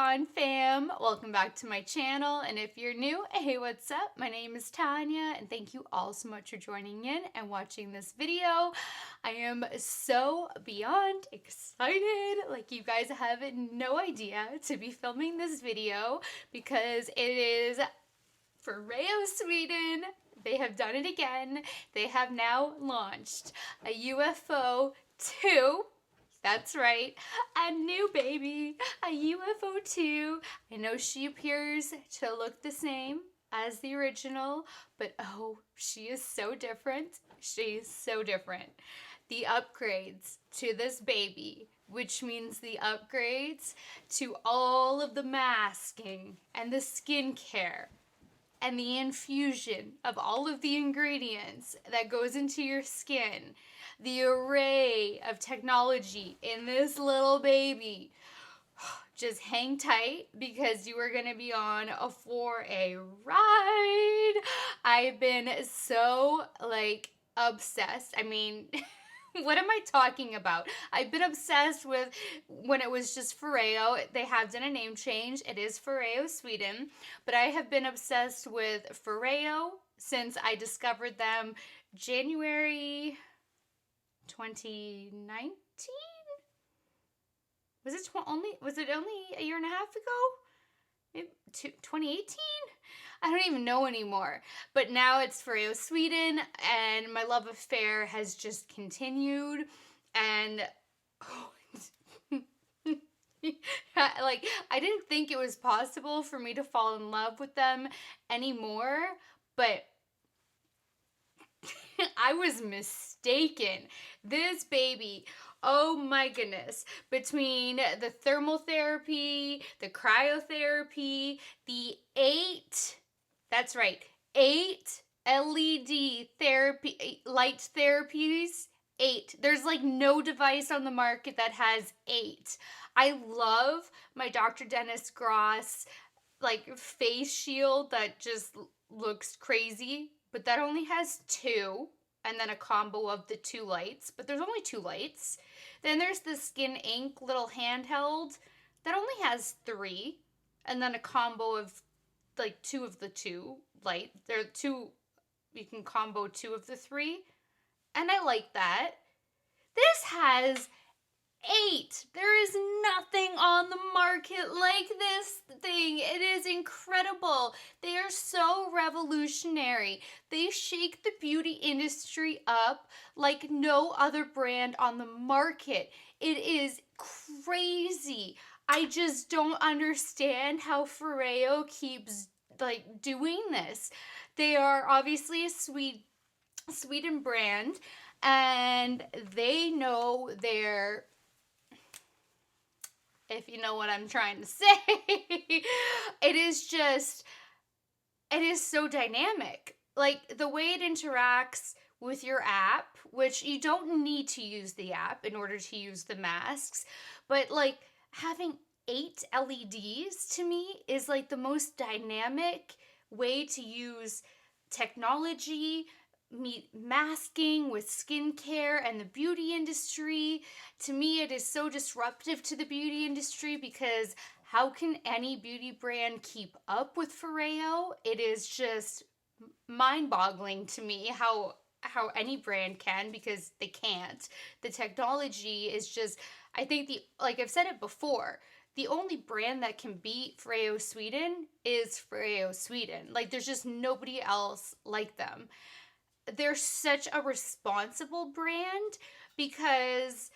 Fawn Fam, welcome back to my channel, and if you're new, hey, what's up? My name is Tanya, and thank you all so much for joining in and watching this video. I am so beyond excited, like you guys have no idea, to be filming this video because it is FOREO Sweden. They have done it again. They have now launched a UFO2. That's right, a new baby, a UFO2. I know she appears to look the same as the original, but oh, she is so different. She's so different. The upgrades to this baby, which means the upgrades to all of the masking and the skincare and the infusion of all of the ingredients that goes into your skin, the array of technology in this little baby. Just hang tight because you are going to be on for a ride. I've been so obsessed. I mean, what am I talking about? I've been obsessed with when it was just FOREO. They have done a name change. It is FOREO Sweden. But I have been obsessed with FOREO since I discovered them January 2019? Was it only a year and a half ago? Maybe 2018? I don't even know anymore. But now it's FOREO Sweden, and my love affair has just continued. And I didn't think it was possible for me to fall in love with them anymore, but I was mistaken. This baby, oh my goodness, between the thermal therapy, the cryotherapy, the 8 LED therapy, light therapies, 8. There's no device on the market that has 8. I love my Dr. Dennis Gross face shield that just looks crazy, but that only has 2, and then a combo of the 2 lights, but there's only 2 lights. Then there's the PinkInc little handheld that only has 3, and then a combo of 2 of the 2 light. There are 2, you can combo 2 of the 3, and I like that. This has 8. There is nothing on the market like this thing. It is incredible. They are so revolutionary. They shake the beauty industry up like no other brand on the market. It is crazy. I just don't understand how FOREO keeps doing this. They are obviously a Sweden brand, and they know their, if you know what I'm trying to say, it is so dynamic. The way it interacts with your app, which you don't need to use the app in order to use the masks, but having 8 LEDs to me is the most dynamic way to use technology, masking with skincare and the beauty industry. To me, it is so disruptive to the beauty industry because how can any beauty brand keep up with FOREO? It is just mind-boggling to me how any brand can, because they can't. The technology is just, I think I've said it before, the only brand that can beat FOREO Sweden is FOREO Sweden. There's just nobody else like them. They're such a responsible brand because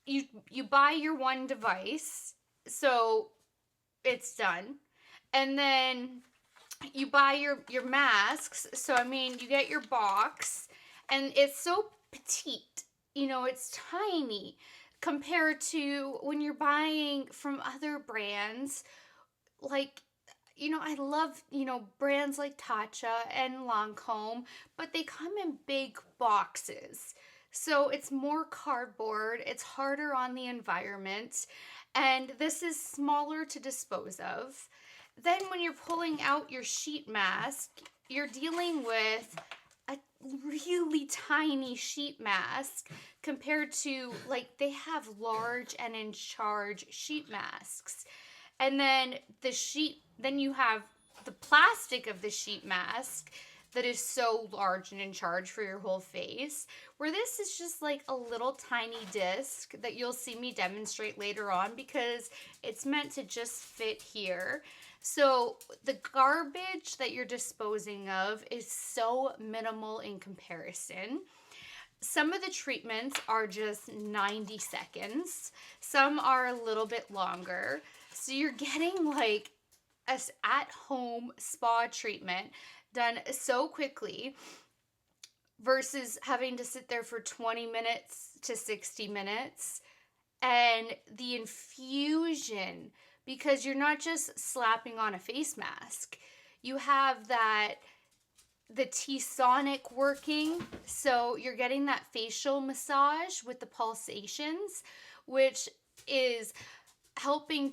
you buy your one device, so it's done. And then you buy your masks, so you get your box, and it's so petite. It's tiny compared to when you're buying from other brands. I love, brands like Tatcha and Lancome, but they come in big boxes. So it's more cardboard, it's harder on the environment, and this is smaller to dispose of. Then when you're pulling out your sheet mask, you're dealing with a really tiny sheet mask compared to, they have large and in charge sheet masks. And then then you have the plastic of the sheet mask that is so large and in charge for your whole face, where this is just like a little tiny disc that you'll see me demonstrate later on because it's meant to just fit here. So the garbage that you're disposing of is so minimal in comparison. Some of the treatments are just 90 seconds. Some are a little bit longer. So you're getting like an at-home spa treatment done so quickly versus having to sit there for 20 minutes to 60 minutes. And the infusion, because you're not just slapping on a face mask, you have the T-sonic working, so you're getting that facial massage with the pulsations, which is helping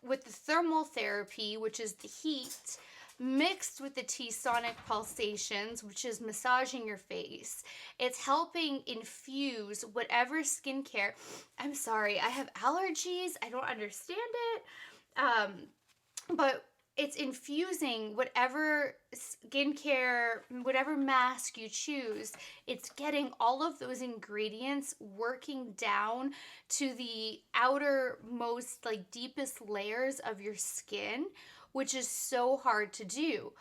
with the thermal therapy, which is the heat, mixed with the T-sonic pulsations, which is massaging your face. It's helping infuse whatever skincare. I'm sorry, I have allergies. I don't understand it. But it's infusing whatever skincare, whatever mask you choose. It's getting all of those ingredients working down to the outermost, like deepest layers of your skin, which is so hard to do.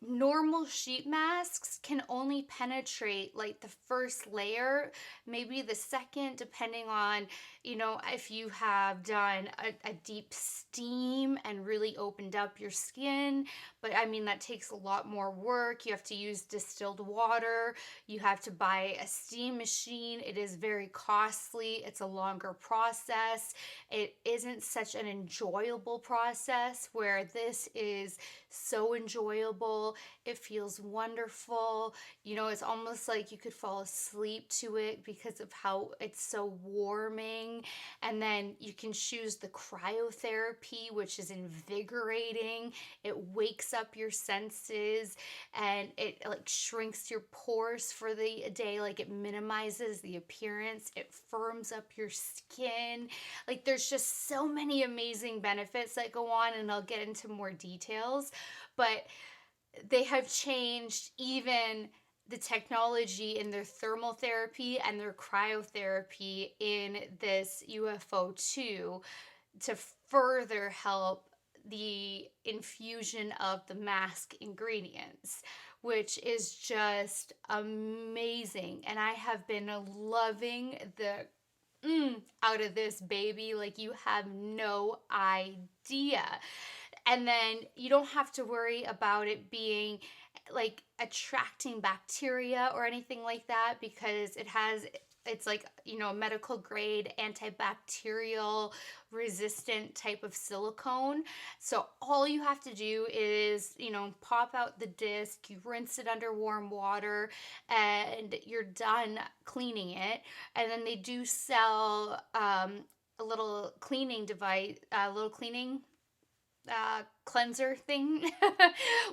Normal sheet masks can only penetrate like the first layer, maybe the second, depending on, if you have done a deep steam and really opened up your skin. But I mean, that takes a lot more work. You have to use distilled water. You have to buy a steam machine. It is very costly. It's a longer process. It isn't such an enjoyable process, where this is so enjoyable. It feels wonderful. It's almost like you could fall asleep to it because of how it's so warming. And then you can choose the cryotherapy, which is invigorating. It wakes up your senses and it like shrinks your pores for the day. Like, it minimizes the appearance. It firms up your skin. Like, there's just so many amazing benefits that go on, and I'll get into more details. But they have changed even the technology in their thermal therapy and their cryotherapy in this UFO2 to further help the infusion of the mask ingredients, which is just amazing. And I have been loving the out of this baby, like you have no idea. And then you don't have to worry about it being like attracting bacteria or anything like that, because it's like, a medical grade antibacterial resistant type of silicone. So all you have to do is, pop out the disc, you rinse it under warm water, and you're done cleaning it. And then they do sell a little cleaning device, cleanser thing,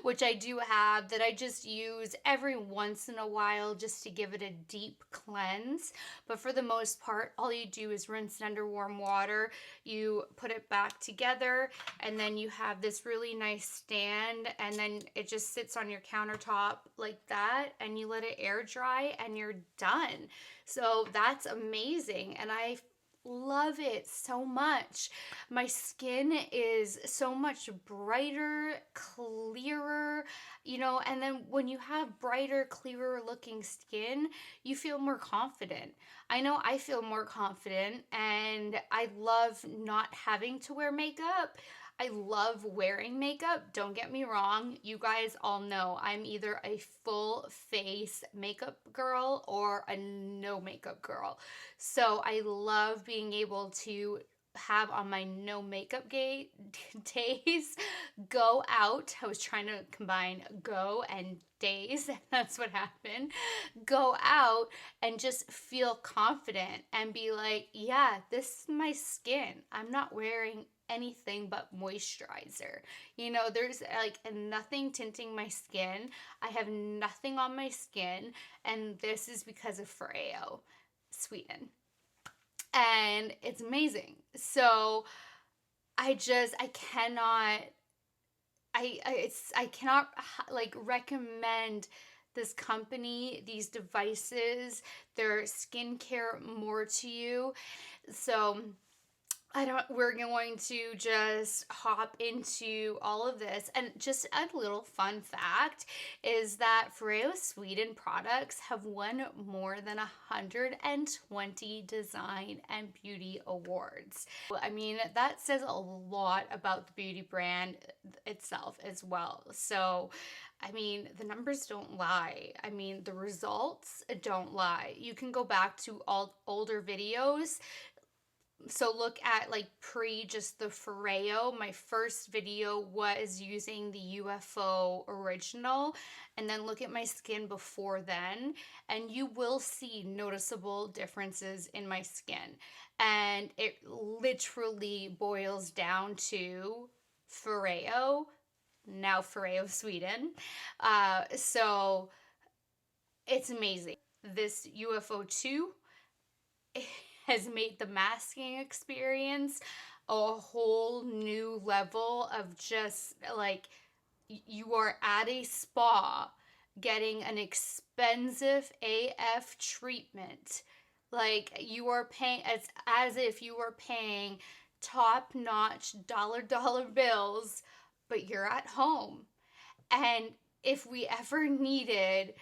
which I do have, that I just use every once in a while just to give it a deep cleanse. But for the most part, all you do is rinse it under warm water, you put it back together, and then you have this really nice stand, and then it just sits on your countertop like that, and you let it air dry and you're done. So that's amazing, and I love it so much. My skin is so much brighter, clearer, and then when you have brighter, clearer looking skin, you feel more confident. I know I feel more confident, and I love not having to wear makeup. I love wearing makeup, don't get me wrong. You guys all know I'm either a full face makeup girl or a no makeup girl. So I love being able to have on my no makeup days, go out. I was trying to combine go and days, that's what happened. Go out and just feel confident and be like, yeah, this is my skin. I'm not wearing anything but moisturizer. There's like nothing tinting my skin. I have nothing on my skin, and this is because of FOREO Sweden. And it's amazing. So I cannot, I cannot like recommend this company, these devices, their skincare more to you. So we're going to just hop into all of this. And just a little fun fact is that FOREO Sweden products have won more than 120 design and beauty awards. I mean, that says a lot about the beauty brand itself as well. So, I mean, the numbers don't lie. I mean, the results don't lie. You can go back to all older videos. So look at like just the FOREO. My first video was using the UFO original, and then look at my skin before then, and you will see noticeable differences in my skin. And it literally boils down to FOREO, now FOREO Sweden. So it's amazing. This UFO2 has made the masking experience a whole new level of just like you are at a spa getting an expensive AF treatment. Like you are paying as if you were paying top-notch dollar bills, but you're at home. And if we ever needed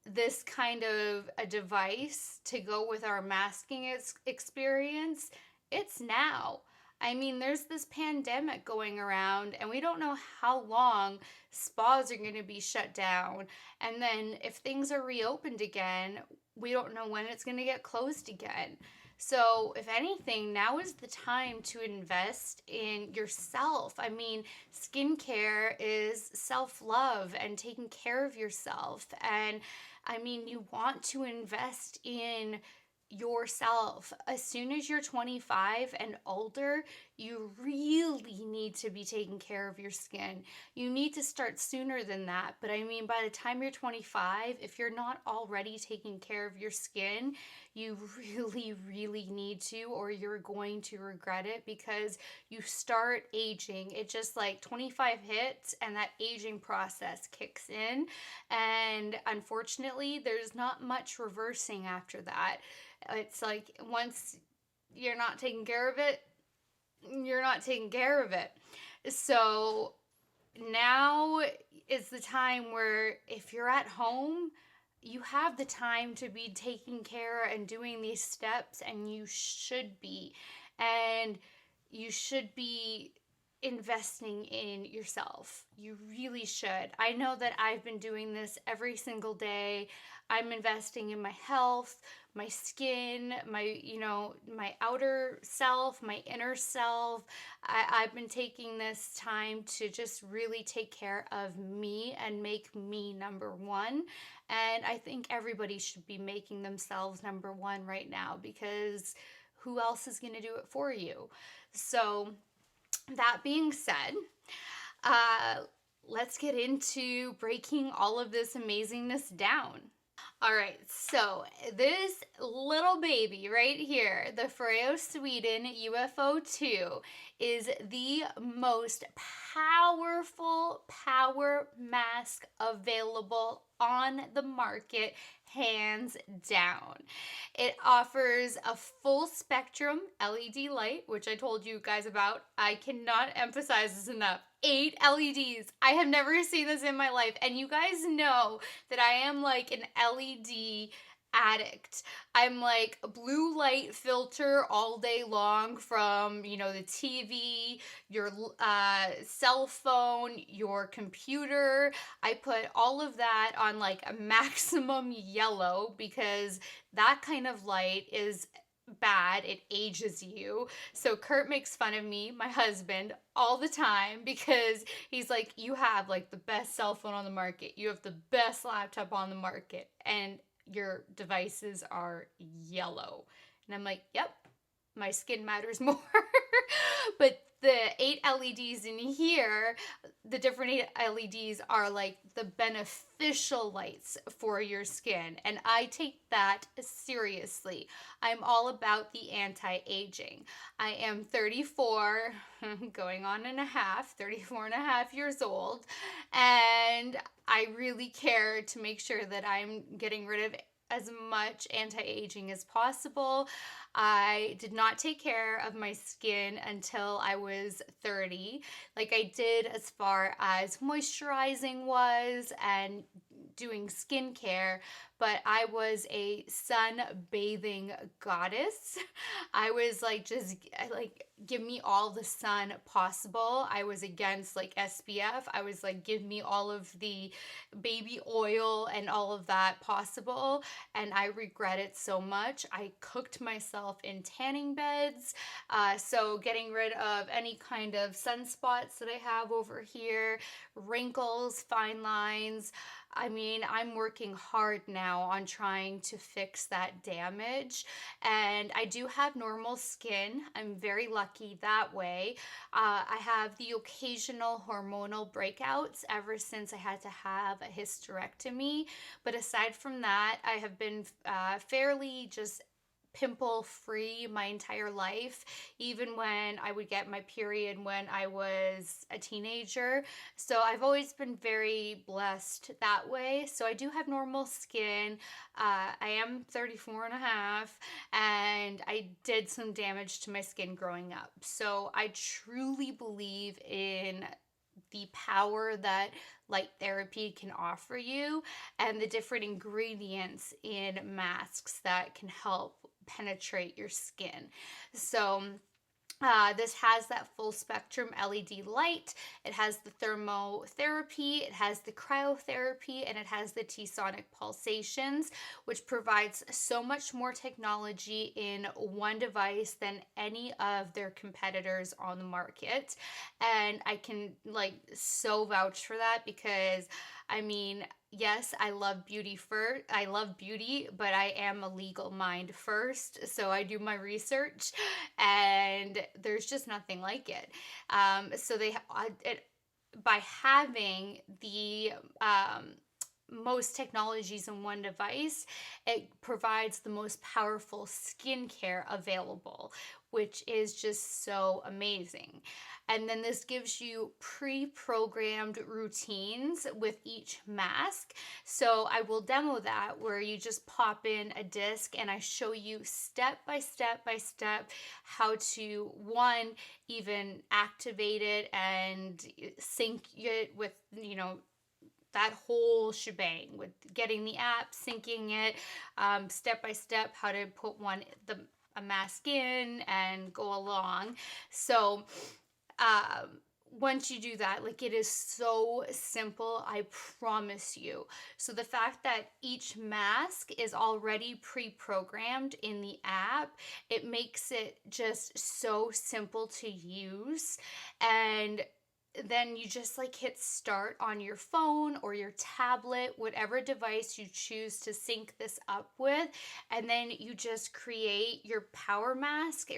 this kind of a device to go with our masking experience, it's now. I mean, there's this pandemic going around, and we don't know how long spas are going to be shut down. And then if things are reopened again, we don't know when it's going to get closed again. So, if anything, now is the time to invest in yourself. I mean, skincare is self-love and taking care of yourself. And I mean, you want to invest in yourself. As soon as you're 25 and older, you really need to be taking care of your skin. You need to start sooner than that. But I mean, by the time you're 25, if you're not already taking care of your skin, you really need to, or you're going to regret it because you start aging. It just like 25 hits and that aging process kicks in. And unfortunately, there's not much reversing after that. It's like once you're not taking care of it, you're not taking care of it. So now is the time where if you're at home, you have the time to be taking care and doing these steps, and you should be. And you should be investing in yourself. You really should. I know that I've been doing this every single day. I'm investing in my health, my skin, my outer self, my inner self. I've been taking this time to just really take care of me and make me number one. And I think everybody should be making themselves number one right now, because who else is going to do it for you? So that being said, let's get into breaking all of this amazingness down. All right, so this little baby right here, the FOREO Sweden UFO2, is the most powerful power mask available on the market, hands down. It offers a full spectrum LED light, which I told you guys about. I cannot emphasize this enough. 8 LEDs. I have never seen this in my life. And you guys know that I am like an LED addict. I'm like a blue light filter all day long, from, the TV, your cell phone, your computer. I put all of that on like a maximum yellow, because that kind of light is bad. It ages you. So Kurt makes fun of me, my husband, all the time, because he's like, you have like the best cell phone on the market. You have the best laptop on the market, and your devices are yellow. And I'm like, yep, my skin matters more. But the 8 LEDs in here, the different 8 LEDs are like the beneficial lights for your skin. And I take that seriously. I'm all about the anti-aging. I am 34, going on and a half, 34 and a half years old. And I really care to make sure that I'm getting rid of as much anti-aging as possible. I did not take care of my skin until I was 30. Like I did as far as moisturizing was and doing skincare, but I was a sun-bathing goddess. I was like, just like, give me all the sun possible. I was against like SPF. I was like, give me all of the baby oil and all of that possible. And I regret it so much. I cooked myself in tanning beds. So getting rid of any kind of sunspots that I have over here, wrinkles, fine lines. I mean, I'm working hard now on trying to fix that damage, and I do have normal skin. I'm very lucky that way. I have the occasional hormonal breakouts ever since I had to have a hysterectomy, but aside from that, I have been fairly just pimple free my entire life, even when I would get my period when I was a teenager. So I've always been very blessed that way. So I do have normal skin. I am 34 and a half, and I did some damage to my skin growing up. So I truly believe in the power that light therapy can offer you and the different ingredients in masks that can help penetrate your skin. So this has that full spectrum LED light. It has the thermotherapy, it has the cryotherapy, and it has the T-sonic pulsations, which provides so much more technology in one device than any of their competitors on the market. And I can like so vouch for that because I mean, yes, I love beauty but I am a legal mind first, so I do my research, and there's just nothing like it. So by having the most technologies in one device, it provides the most powerful skincare available, which is just so amazing. And then this gives you pre-programmed routines with each mask. So I will demo that where you just pop in a disc and I show you step by step how to, one, even activate it and sync it with, you know, that whole shebang with getting the app, syncing it, step by step, how to put a mask in and go along. So once you do that, like it is so simple, I promise you. So the fact that each mask is already pre-programmed in the app, it makes it just so simple to use. And then you just like hit start on your phone or your tablet, whatever device you choose to sync this up with, and then you just create your power mask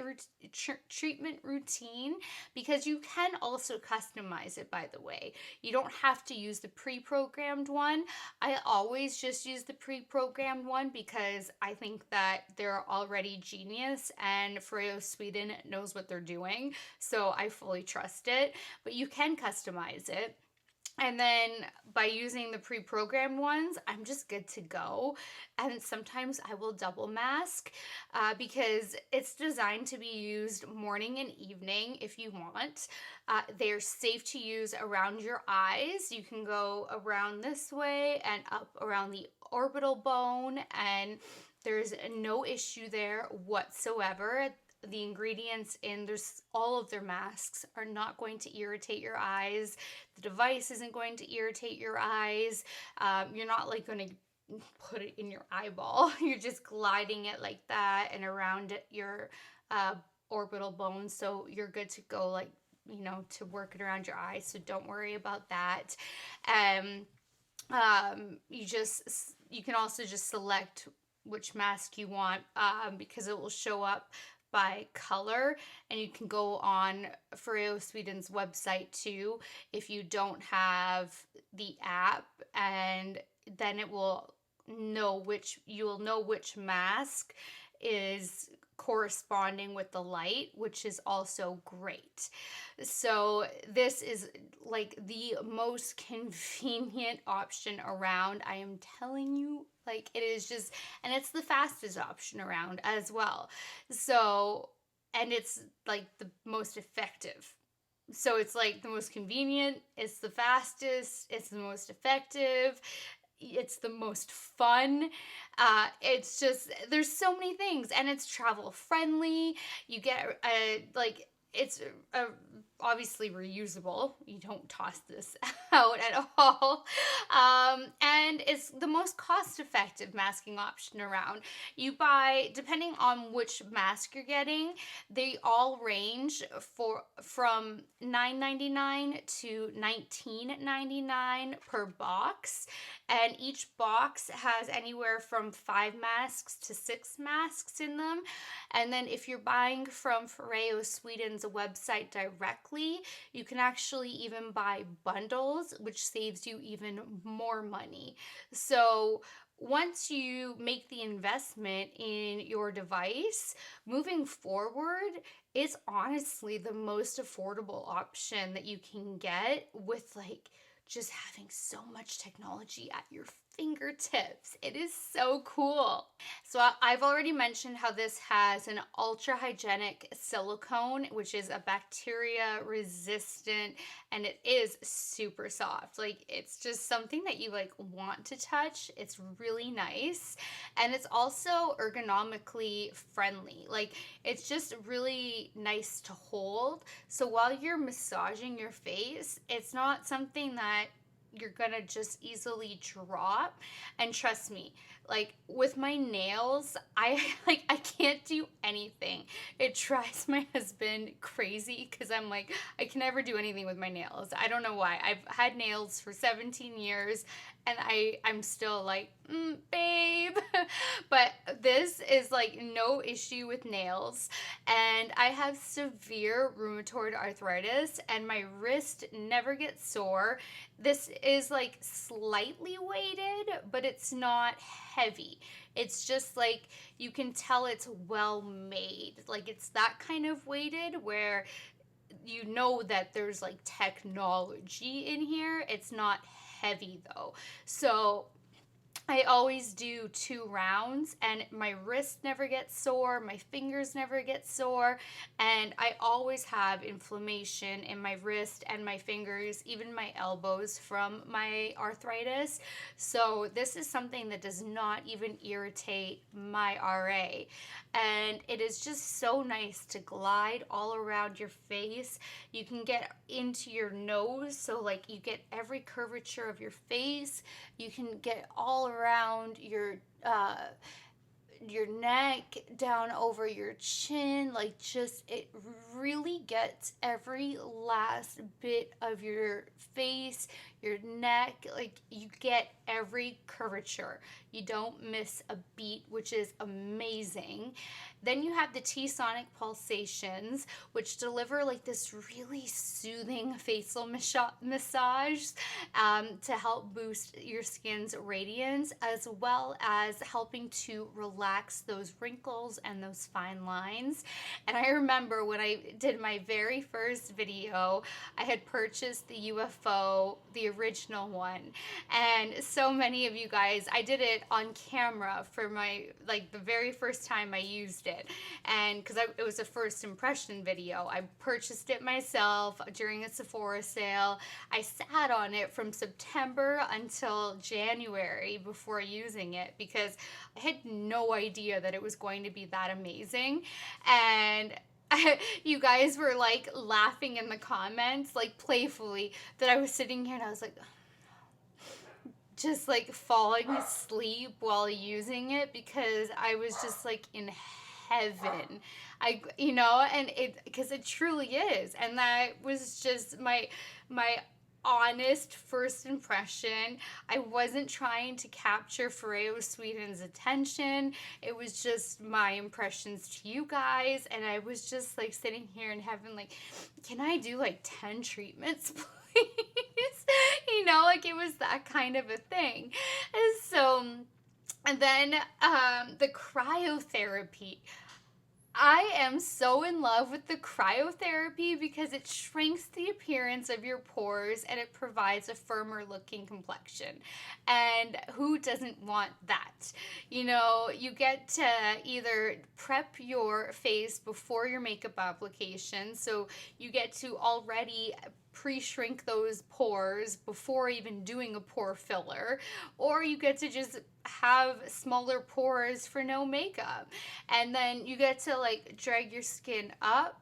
treatment routine, because you can also customize it, by the way. You don't have to use the pre-programmed one. I always just use the pre-programmed one because I think that they're already genius and FOREO Sweden knows what they're doing, so I fully trust it. But you can customize it. And then by using the pre-programmed ones, I'm just good to go. And sometimes I will double mask because it's designed to be used morning and evening if you want. They're safe to use around your eyes. You can go around this way and up around the orbital bone, and there's no issue there whatsoever. The ingredients in all of their masks are not going to irritate your eyes. The device isn't going to irritate your eyes. You're not like going to put it in your eyeball. You're just gliding it like that and around your orbital bone. So you're good to go, like, you know, to work it around your eyes. So don't worry about that. You can also just select which mask you want because it will show up by color, and you can go on FOREO Sweden's website too if you don't have the app, and then it will know you'll know which mask is corresponding with the light, which is also great. So this is like the most convenient option around. I am telling you, like, it is just, and it's the fastest option around as well. So, and it's like the most effective. So it's like the most convenient, it's the fastest, it's the most effective, it's the most fun. It's just, there's so many things, and it's travel friendly. You get like, it's obviously reusable. You don't toss this out at all. And it's the most cost-effective masking option around. You buy, depending on which mask you're getting, they all range from $9.99 to $19.99 per box. And each box has anywhere from 5 masks to 6 masks in them. And then if you're buying from FOREO Sweden's website directly, you can actually even buy bundles, which saves you even more money. So once you make the investment in your device, moving forward, it's honestly the most affordable option that you can get, with like just having so much technology at your fingertips. It is so cool. So I've already mentioned how this has an ultra hygienic silicone, which is a bacteria resistant, and it is super soft. Like, it's just something that you like want to touch. It's really nice, and it's also ergonomically friendly. Like, it's just really nice to hold. So while you're massaging your face, it's not something that you're gonna just easily drop. And trust me, like with my nails, I can't do anything. It drives my husband crazy because I'm like, I can never do anything with my nails. I don't know why. I've had nails for 17 years and I'm still like, babe. But this is like no issue with nails. And I have severe rheumatoid arthritis and my wrist never gets sore. This is like slightly weighted, but it's not heavy. It's just like, you can tell it's well made. Like, it's that kind of weighted where you know that there's like technology in here. It's not heavy though. So I always do 2 rounds and my wrist never gets sore, my fingers never get sore, and I always have inflammation in my wrist and my fingers, even my elbows, from my arthritis. So this is something that does not even irritate my RA. And it is just so nice to glide all around your face. You can get into your nose, so like you get every curvature of your face. You can get all around your neck, down over your chin, like just, it really gets every last bit of your face, your neck, like you get every curvature. You don't miss a beat, which is amazing. Then you have the T-sonic pulsations, which deliver like this really soothing facial massage to help boost your skin's radiance, as well as helping to relax those wrinkles and those fine lines. And I remember when I did my very first video, I had purchased the UFO, the original one, and so many of you guys, I did it on camera for my, like the very first time I used it, and because it was a first impression video. I purchased it myself during a Sephora sale. I sat on it from September until January before using it because I had no idea that it was going to be that amazing. And you guys were like laughing in the comments, like playfully, that I was sitting here and I was like, just like falling asleep while using it because I was just like in heaven. And it, because it truly is. And that was just my honest first impression. I wasn't trying to capture FOREO Sweden's attention. It was just my impressions to you guys, and I was just like sitting here and having like, can I do like 10 treatments, please? You know, like it was that kind of a thing. And so, and then the cryotherapy. I am so in love with the cryotherapy because it shrinks the appearance of your pores and it provides a firmer looking complexion. And who doesn't want that? You know, you get to either prep your face before your makeup application, so you get to already pre-shrink those pores before even doing a pore filler, or you get to just have smaller pores for no makeup, and then you get to like drag your skin up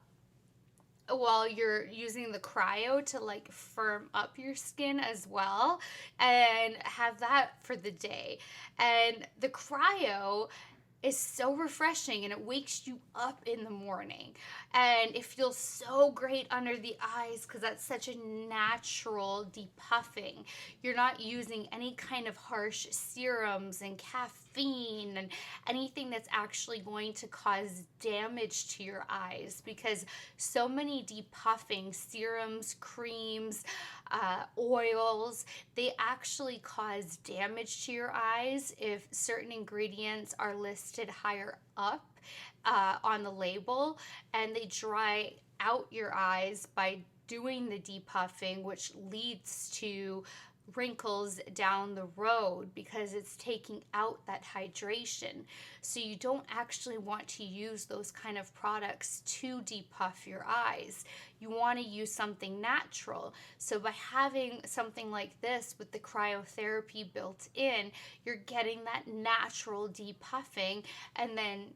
while you're using the cryo to like firm up your skin as well, and have that for the day. And the cryo is so refreshing and it wakes you up in the morning, and it feels so great under the eyes because that's such a natural depuffing. You're not using any kind of harsh serums and caffeine and anything that's actually going to cause damage to your eyes, because so many depuffing serums, creams, oils, they actually cause damage to your eyes if certain ingredients are listed higher up on the label, and they dry out your eyes by doing the depuffing, which leads to wrinkles down the road because it's taking out that hydration. So you don't actually want to use those kind of products to depuff your eyes. You want to use something natural. So by having something like this with the cryotherapy built in, you're getting that natural depuffing, and then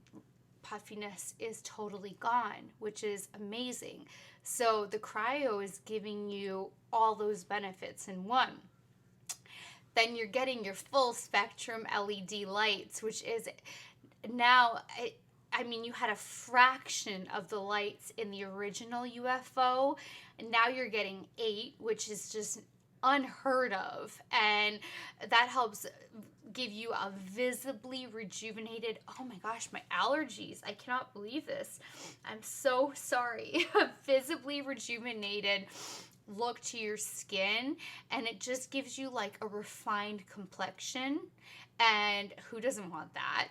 puffiness is totally gone, which is amazing. So the cryo is giving you all those benefits in one. Then you're getting your full spectrum LED lights, which is now, I mean, you had a fraction of the lights in the original UFO, and now you're getting 8, which is just unheard of. And that helps give you a visibly rejuvenated, oh my gosh, my allergies, I cannot believe this, I'm so sorry, a visibly rejuvenated look to your skin, and it just gives you like a refined complexion, and who doesn't want that?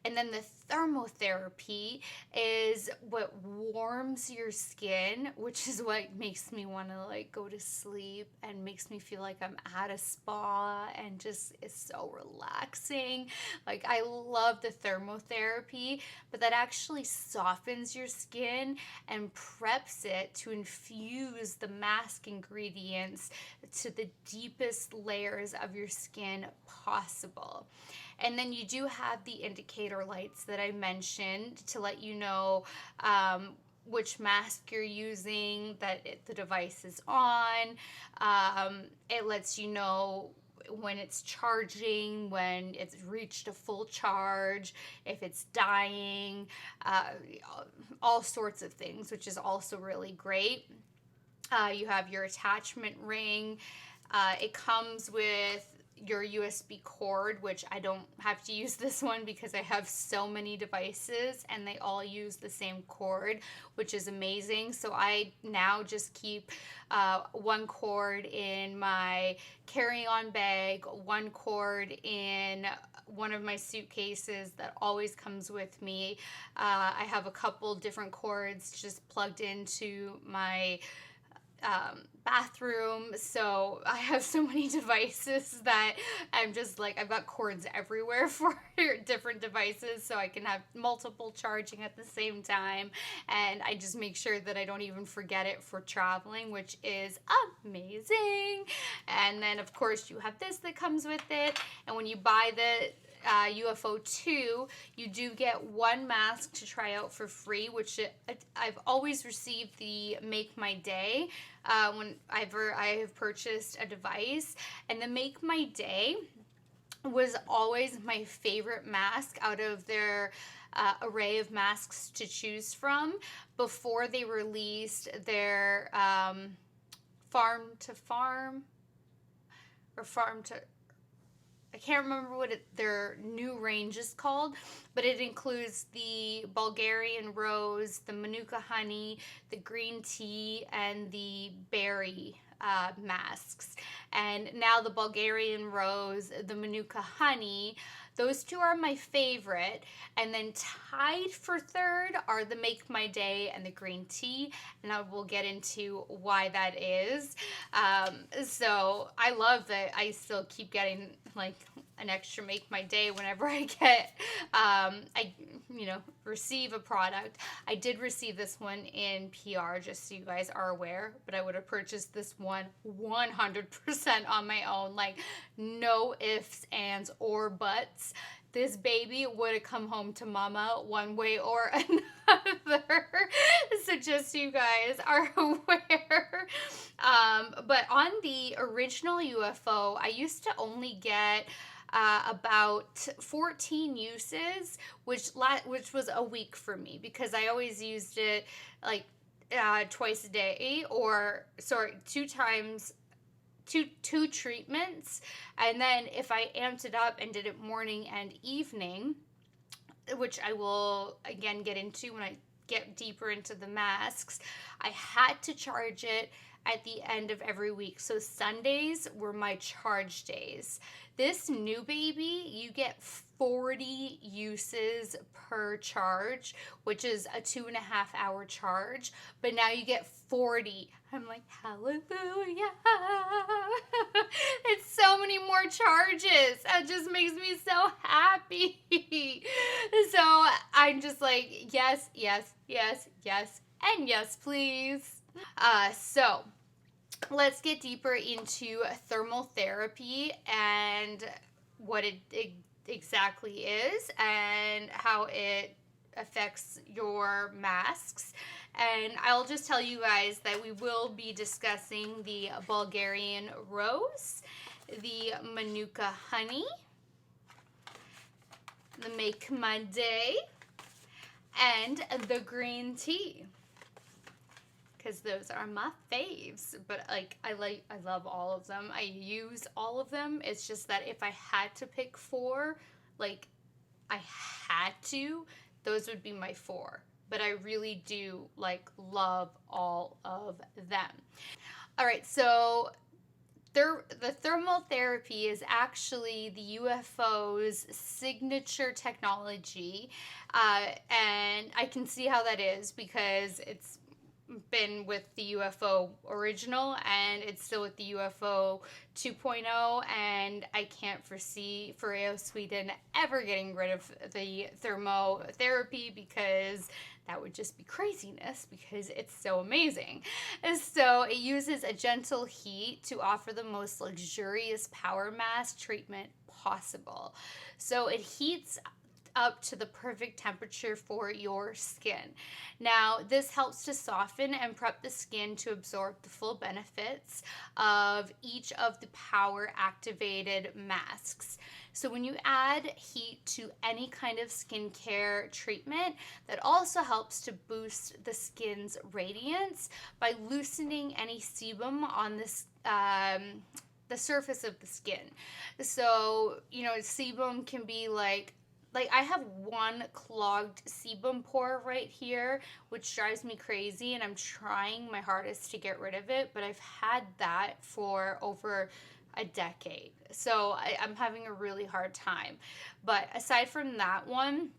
And then the thermotherapy is what warms your skin, which is what makes me want to like go to sleep and makes me feel like I'm at a spa, and just is so relaxing. Like I love the thermotherapy, but that actually softens your skin and preps it to infuse the mask ingredients to the deepest layers of your skin possible. And then you do have the indicator lights that I mentioned to let you know which mask you're using, that the device is on. It lets you know when it's charging, when it's reached a full charge, if it's dying, all sorts of things, which is also really great. You have your attachment ring. It comes with your USB cord, which I don't have to use this one because I have so many devices and they all use the same cord, which is amazing. So I now just keep one cord in my carry-on bag, one cord in one of my suitcases that always comes with me. I have a couple different cords just plugged into my bathroom, so I have so many devices that I'm just like, I've got cords everywhere for different devices so I can have multiple charging at the same time, and I just make sure that I don't even forget it for traveling, which is amazing. And then of course you have this that comes with it, and when you buy the UFO2, you do get one mask to try out for free, which I've always received the Make My Day whenever I have purchased a device, and the Make My Day was always my favorite mask out of their array of masks to choose from before they released their farm to farm, or farm to, I can't remember what their new range is called, but it includes the Bulgarian rose, the Manuka honey, the green tea, and the berry masks. And now the Bulgarian rose, the Manuka honey, those two are my favorite. And then tied for third are the Make My Day and the green tea, and I will get into why that is. So I love that I still keep getting like an extra Make My Day whenever I get receive a product. I did receive this one in PR, just so you guys are aware, but I would have purchased this one 100% on my own, like no ifs, ands, or buts. This baby would have come home to mama one way or another. So just so you guys are aware. But on the original UFO, I used to only get about 14 uses, which was a week for me, because I always used it like twice a day, or sorry, two treatments. And then if I amped it up and did it morning and evening, which I will again get into when I get deeper into the masks, I had to charge it at the end of every week. So Sundays were my charge days. This new baby, you get 40 uses per charge, which is a 2.5 hour charge, but now you get 40. I'm like, hallelujah. It's so many more charges. It just makes me so happy. So I'm just like, yes, yes, yes, yes, and yes, please. So let's get deeper into thermal therapy and what it exactly is and how it affects your masks. And I'll just tell you guys that we will be discussing the Bulgarian rose, the Manuka honey, the Make My Day, and the green tea, because those are my faves. But like I love all of them. I use all of them. It's just that if I had to pick 4, like I had to, those would be my 4. But I really do like love all of them. All right, so the thermal therapy is actually the UFO's signature technology, and I can see how that is, because it's been with the UFO original and it's still with the UFO 2.0, and I can't foresee FOREO Sweden ever getting rid of the thermotherapy, because that would just be craziness, because it's so amazing. And so it uses a gentle heat to offer the most luxurious power mask treatment possible. So it heats up to the perfect temperature for your skin. Now, this helps to soften and prep the skin to absorb the full benefits of each of the power activated masks. So when you add heat to any kind of skincare treatment, that also helps to boost the skin's radiance by loosening any sebum on this the surface of the skin. So, sebum can be like I have one clogged sebum pore right here, which drives me crazy, and I'm trying my hardest to get rid of it, but I've had that for over a decade. So I'm having a really hard time. But aside from that one,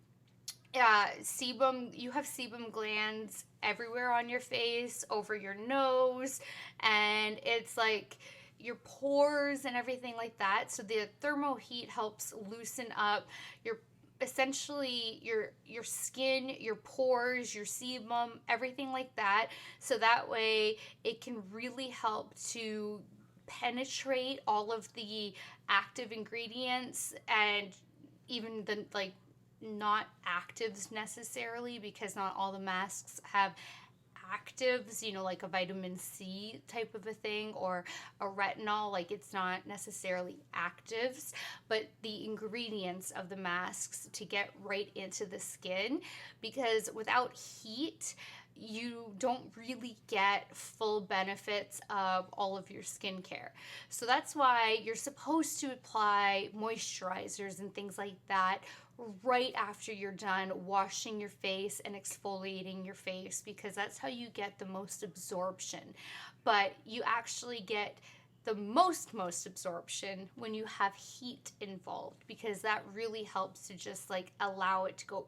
sebum, you have sebum glands everywhere on your face, over your nose, and it's like your pores and everything like that. So the thermal heat helps loosen up essentially your skin, your pores, your sebum, everything like that. So that way it can really help to penetrate all of the active ingredients, and even the not actives necessarily, because not all the masks have actives, like a vitamin C type of a thing, or a retinol. Like, it's not necessarily actives, but the ingredients of the masks to get right into the skin, because without heat, you don't really get full benefits of all of your skincare. So that's why you're supposed to apply moisturizers and things like that right after you're done washing your face and exfoliating your face, because that's how you get the most absorption. But you actually get the most absorption when you have heat involved, because that really helps to just like allow it to go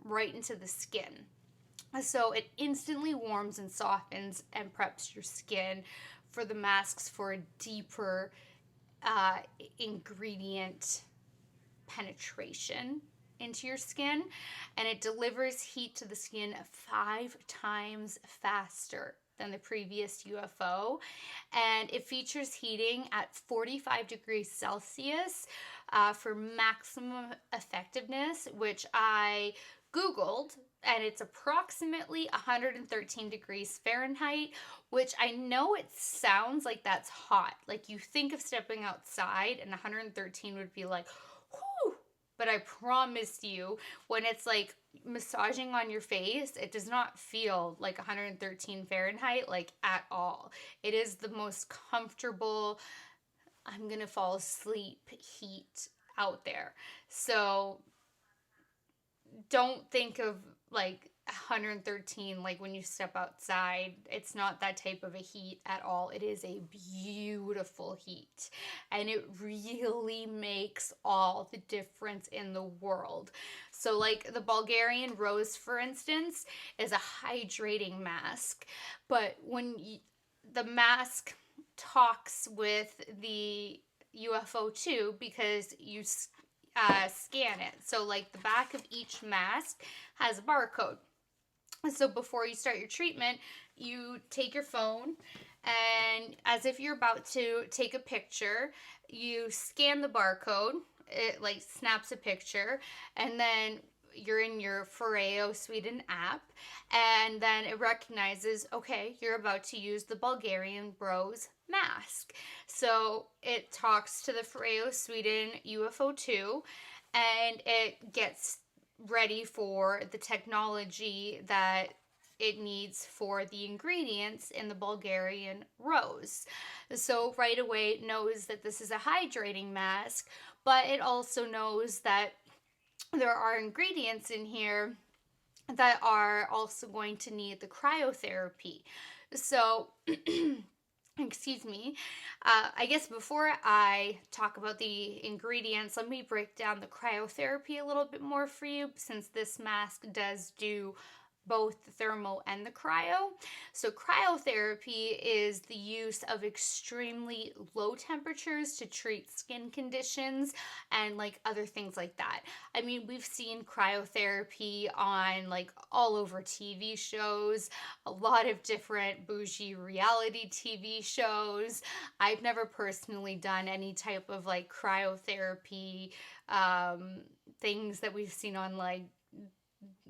right into the skin. So it instantly warms and softens and preps your skin for the masks for a deeper ingredient penetration into your skin, and it delivers heat to the skin 5 times faster than the previous UFO, and it features heating at 45 degrees Celsius for maximum effectiveness, which I Googled, and it's approximately 113 degrees Fahrenheit, which I know it sounds like that's hot. Like you think of stepping outside and 113 would be like, whew. But I promise you, when it's like massaging on your face, it does not feel like 113 Fahrenheit, like at all. It is the most comfortable, I'm gonna fall asleep heat out there. So don't think of like 113 like when you step outside. It's not that type of a heat at all. It is a beautiful heat, and it really makes all the difference in the world. So like the Bulgarian rose, for instance, is a hydrating mask, but when the mask talks with the UFO2, because you scan it. So like the back of each mask has a barcode. So before you start your treatment, you take your phone, and as if you're about to take a picture, you scan the barcode. It like snaps a picture, and then you're in your FOREO Sweden app, and then it recognizes, okay, you're about to use the Bulgarian rose mask. So it talks to the FOREO Sweden UFO2, and it gets ready for the technology that it needs for the ingredients in the Bulgarian rose. So right away it knows that this is a hydrating mask, but it also knows that there are ingredients in here that are also going to need the cryotherapy. So excuse me. I guess before I talk about the ingredients, let me break down the cryotherapy a little bit more for you, since this mask does do both the thermal and the cryo. So cryotherapy is the use of extremely low temperatures to treat skin conditions and like other things like that. I mean, we've seen cryotherapy on like all over TV shows, a lot of different bougie reality TV shows. I've never personally done any type of like cryotherapy things that we've seen on like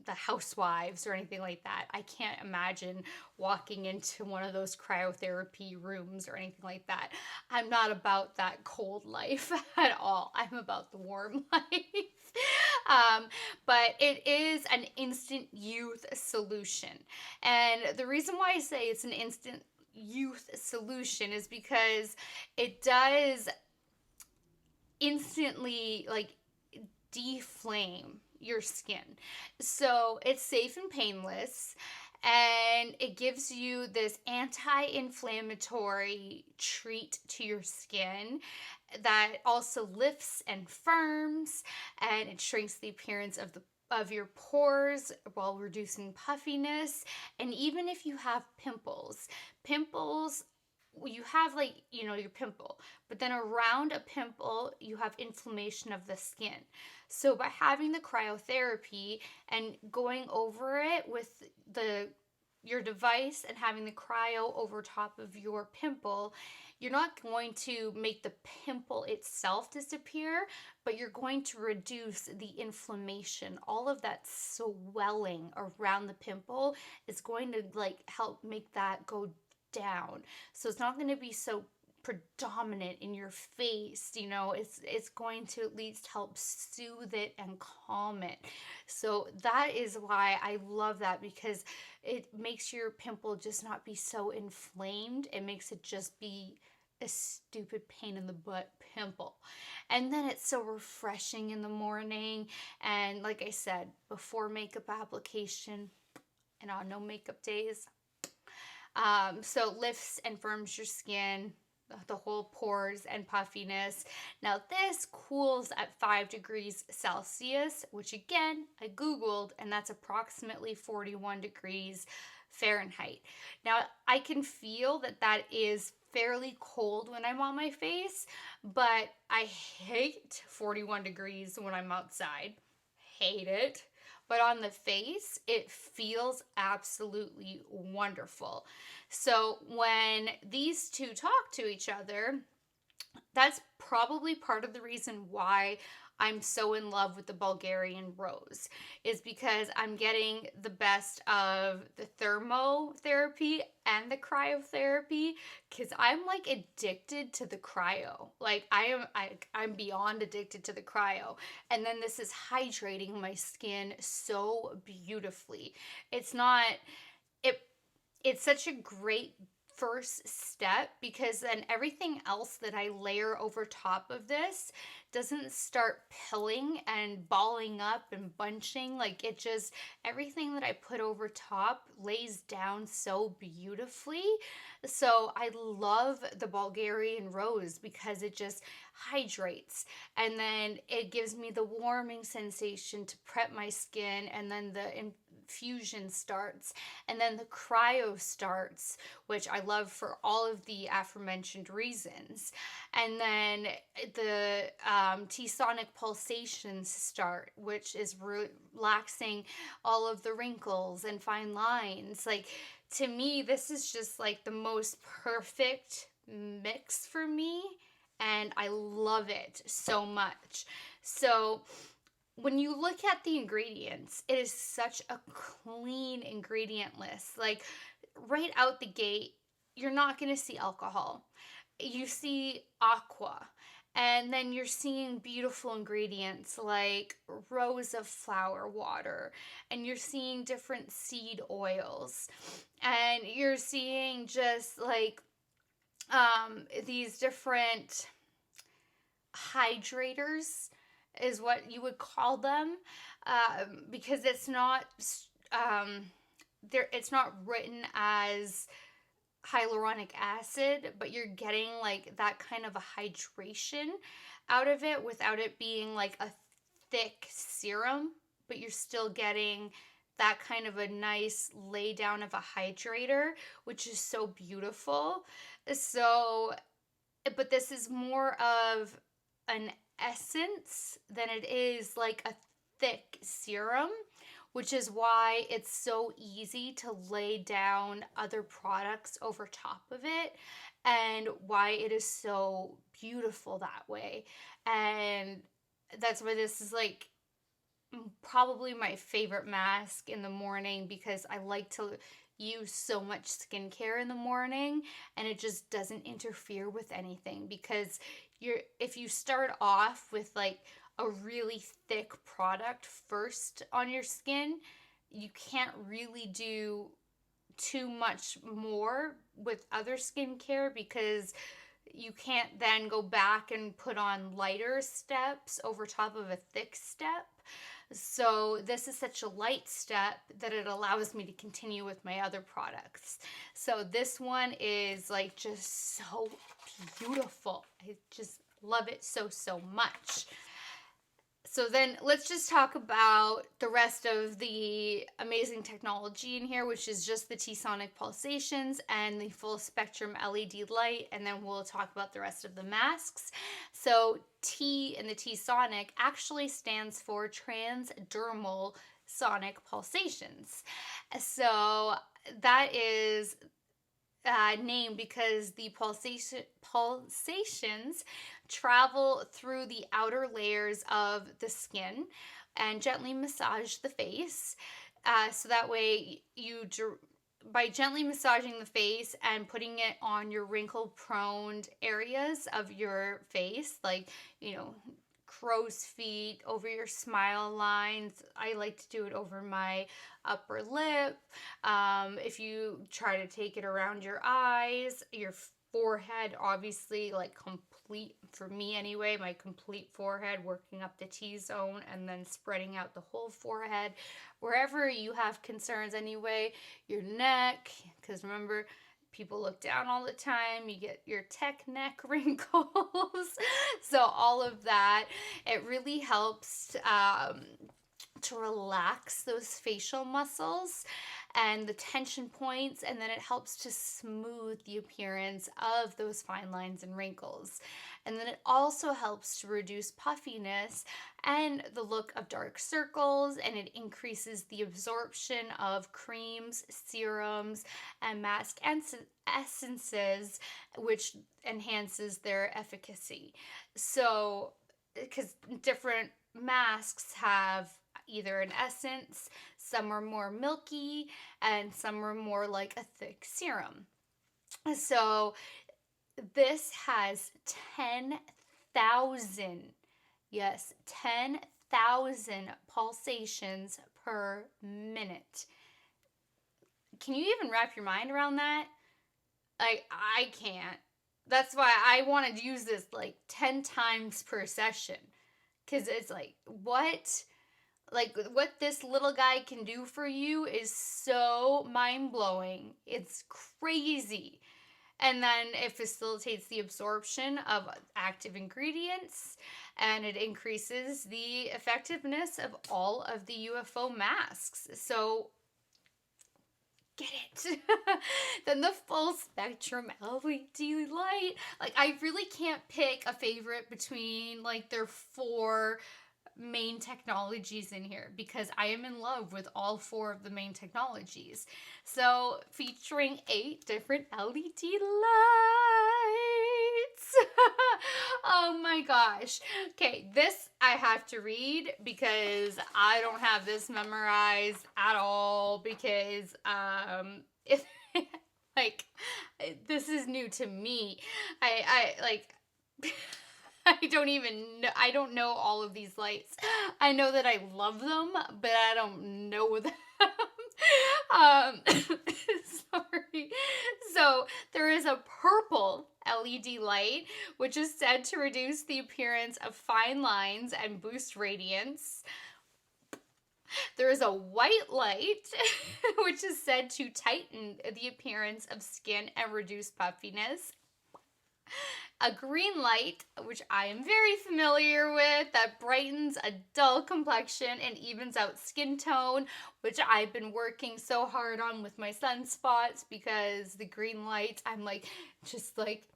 the Housewives or anything like that. I can't imagine walking into one of those cryotherapy rooms or anything like that. I'm not about that cold life at all. I'm about the warm life. But it is an instant youth solution. And the reason why I say it's an instant youth solution is because it does instantly like deflame your skin. So it's safe and painless, and it gives you this anti-inflammatory treat to your skin that also lifts and firms, and it shrinks the appearance of your pores while reducing puffiness. And even if you have pimples, you have like, your pimple, but then around a pimple, you have inflammation of the skin. So by having the cryotherapy and going over it with your device and having the cryo over top of your pimple, you're not going to make the pimple itself disappear, but you're going to reduce the inflammation. All of that swelling around the pimple is going to like help make that go down. So it's not going to be so predominant in your face, you know, it's going to at least help soothe it and calm it. So that is why I love that, because it makes your pimple just not be so inflamed. It makes it just be a stupid pain in the butt pimple. And then it's so refreshing in the morning. And like I said, before makeup application and on no makeup days. So it lifts and firms your skin, the whole pores and puffiness. Now this cools at 5 degrees Celsius, which again, I Googled, and that's approximately 41 degrees Fahrenheit. Now I can feel that that is fairly cold when I'm on my face, but I hate 41 degrees when I'm outside. Hate it. But on the face, it feels absolutely wonderful. So when these two talk to each other, that's probably part of the reason why I'm so in love with the Bulgarian Rose, is because I'm getting the best of the thermotherapy and the cryotherapy, because I'm like addicted to the cryo. Like I'm beyond addicted to the cryo. And then this is hydrating my skin so beautifully. It's such a great first step, because then everything else that I layer over top of this doesn't start pilling and balling up and bunching. Like it just, everything that I put over top lays down so beautifully. So I love the Bulgarian Rose because it just hydrates, and then it gives me the warming sensation to prep my skin, and then the infusion starts, and then the cryo starts, which I love for all of the aforementioned reasons. And then the T-sonic pulsations start, which is relaxing all of the wrinkles and fine lines. Like, to me, this is just like the most perfect mix for me, and I love it so much. So when you look at the ingredients, it is such a clean ingredient list. Like right out the gate, you're not going to see alcohol. You see aqua, and then you're seeing beautiful ingredients like rosa flower water, and you're seeing different seed oils, and you're seeing just like these different hydrators is what you would call them, because it's not it's not written as hyaluronic acid, but you're getting like that kind of a hydration out of it without it being like a thick serum, but you're still getting that kind of a nice lay down of a hydrator, which is so beautiful. So, but this is more of an essence than it is like a thick serum, which is why it's so easy to lay down other products over top of it, and why it is so beautiful that way. And that's why this is like probably my favorite mask in the morning, because I like to use so much skincare in the morning and it just doesn't interfere with anything. Because if you start off with like a really thick product first on your skin, you can't really do too much more with other skincare, because you can't then go back and put on lighter steps over top of a thick step. So this is such a light step that it allows me to continue with my other products. So this one is like just so beautiful. I just love it so, so much. So then let's just talk about the rest of the amazing technology in here, which is just the T-sonic pulsations and the full spectrum LED light, and then we'll talk about the rest of the masks. So T in the T-sonic actually stands for transdermal sonic pulsations. So that is named because the pulsations travel through the outer layers of the skin and gently massage the face. So that way you by gently massaging the face and putting it on your wrinkle-prone areas of your face, like, crow's feet, over your smile lines. I like to do it over my upper lip. If you try to take it around your eyes, your forehead, obviously, like complete, for me anyway, my complete forehead, working up the T-zone and then spreading out the whole forehead. Wherever you have concerns anyway, your neck, because remember, people look down all the time, you get your tech neck wrinkles. So all of that, it really helps to relax those facial muscles and the tension points, and then it helps to smooth the appearance of those fine lines and wrinkles. And then it also helps to reduce puffiness and the look of dark circles, and it increases the absorption of creams, serums, and mask essences, which enhances their efficacy. So, because different masks have either an essence, some are more milky, and some are more like a thick serum. So this has 10,000, yes, 10,000 pulsations per minute. Can you even wrap your mind around that? Like, I can't. That's why I want to use this like 10 times per session. Because it's like, what? Like, what this little guy can do for you is so mind-blowing. It's crazy. And then it facilitates the absorption of active ingredients, and it increases the effectiveness of all of the UFO masks. So, get it. Then the full spectrum LED light. Like, I really can't pick a favorite between like their 4 main technologies in here, because I am in love with all 4 of the main technologies. So featuring 8 different LED lights. Oh my gosh. Okay, this I have to read because I don't have this memorized at all, because if like, this is new to me. I like I don't know all of these lights. I know that I love them, but I don't know them. Sorry. So there is a purple LED light, which is said to reduce the appearance of fine lines and boost radiance. There is a white light, which is said to tighten the appearance of skin and reduce puffiness. A green light, which I am very familiar with, that brightens a dull complexion and evens out skin tone, which I've been working so hard on with my sunspots, because the green light, I'm like, just like,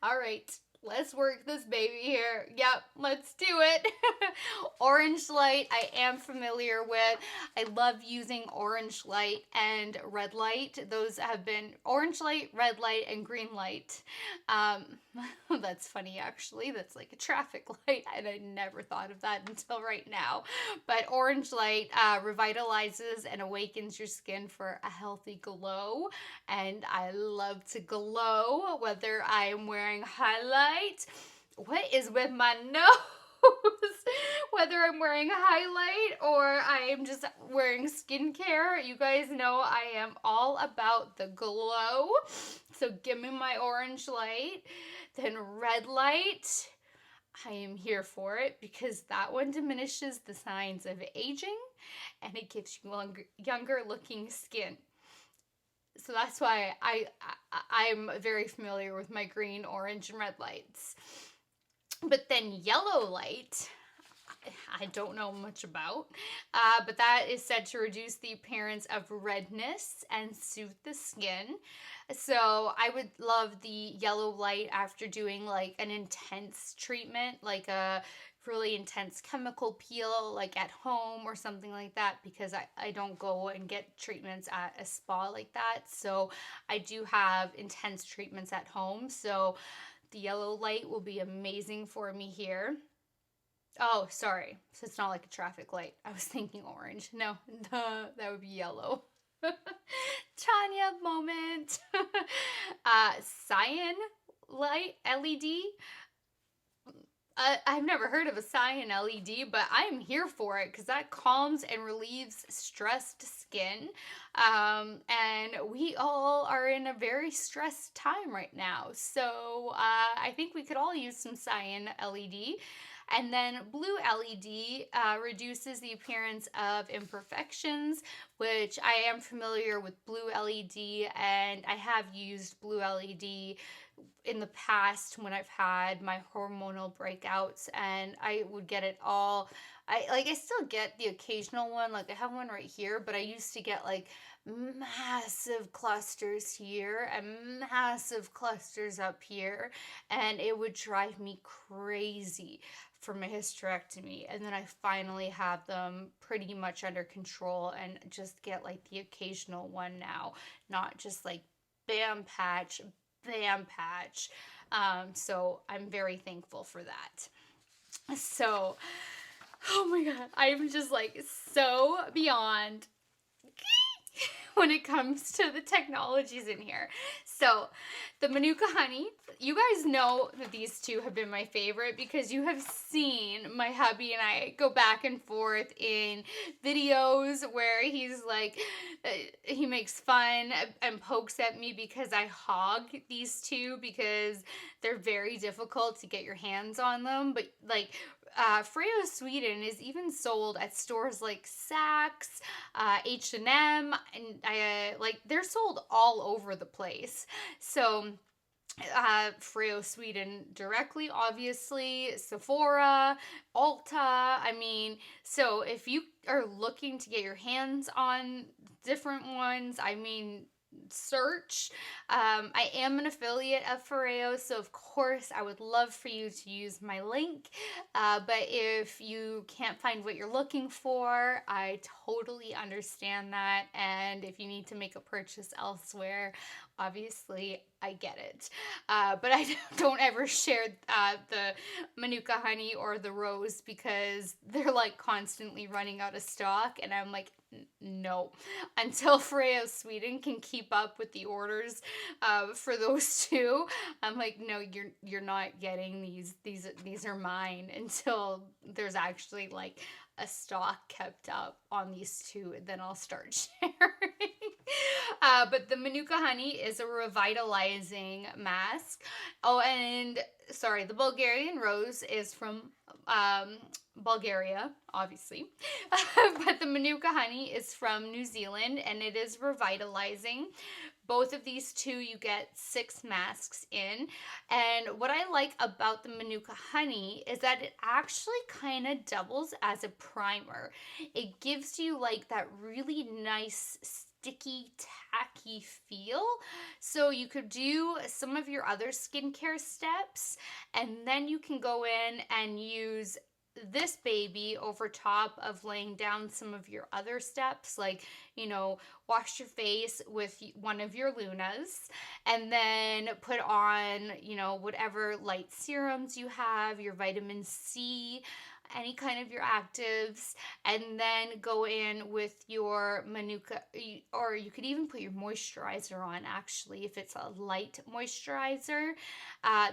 all right, let's work this baby here. Yep, let's do it. Orange light, I am familiar with. I love using orange light and red light. Those have been orange light, red light, and green light. That's funny, actually. That's like a traffic light, and I never thought of that until right now. But orange light revitalizes and awakens your skin for a healthy glow. And I love to glow, whether I am wearing highlight. What is with my nose? Whether I'm wearing highlight or I am just wearing skincare, you guys know I am all about the glow. So give me my orange light. Then red light, I am here for it, because that one diminishes the signs of aging and it gives you younger looking skin. So that's why I'm very familiar with my green, orange, and red lights. But then yellow light, I don't know much about, but that is said to reduce the appearance of redness and soothe the skin. So I would love the yellow light after doing like an intense treatment, like a really intense chemical peel, like at home or something like that, because I don't go and get treatments at a spa like that. So I do have intense treatments at home. So the yellow light will be amazing for me here. Oh, sorry. So it's not like a traffic light. I was thinking orange. No, that would be yellow. Tanya moment. Cyan light LED. I've never heard of a cyan LED, but I'm here for it because that calms and relieves stressed skin. And we all are in a very stressed time right now. So I think we could all use some cyan LED. And then blue LED reduces the appearance of imperfections, which I am familiar with blue LED, and I have used blue LED in the past when I've had my hormonal breakouts, and I would get it all. I still get the occasional one, like I have one right here, but I used to get like massive clusters here and massive clusters up here, and it would drive me crazy for my hysterectomy. And then I finally have them pretty much under control and just get like the occasional one now, not just like bam patch, bam patch. So I'm very thankful for that. So, oh my god, I'm just like so beyond when it comes to the technologies in here. So the Manuka honey, you guys know that these two have been my favorite because you have seen my hubby and I go back and forth in videos where he's like, he makes fun and pokes at me because I hog these two because they're very difficult to get your hands on them. But like, FOREO Sweden is even sold at stores like Saks, H&M, and like they're sold all over the place. So FOREO Sweden directly, obviously, Sephora, Ulta. I mean, so if you are looking to get your hands on different ones, I mean, search. I am an affiliate of FOREO, so of course I would love for you to use my link. But if you can't find what you're looking for, I totally understand that. And if you need to make a purchase elsewhere, obviously I get it. But I don't ever share the Manuka honey or the rose because they're like constantly running out of stock, and I'm like, no, until FOREO Sweden can keep up with the orders for those two, I'm like, no, you're not getting these. These are mine until there's actually like a stock kept up on these two, and then I'll start sharing. But the Manuka honey is a revitalizing mask. Oh, and sorry, the Bulgarian rose is from Bulgaria, obviously. But the Manuka honey is from New Zealand, and it is revitalizing. Both of these two, you get 6 masks in. And what I like about the Manuka honey is that it actually kind of doubles as a primer. It gives you like that really nice sticky, tacky feel. So you could do some of your other skincare steps, and then you can go in and use this baby over top of laying down some of your other steps, like, you know, wash your face with one of your Lunas, and then put on, you know, whatever light serums you have, your vitamin C, any kind of your actives, and then go in with your Manuka, or you could even put your moisturizer on, actually, if it's a light moisturizer.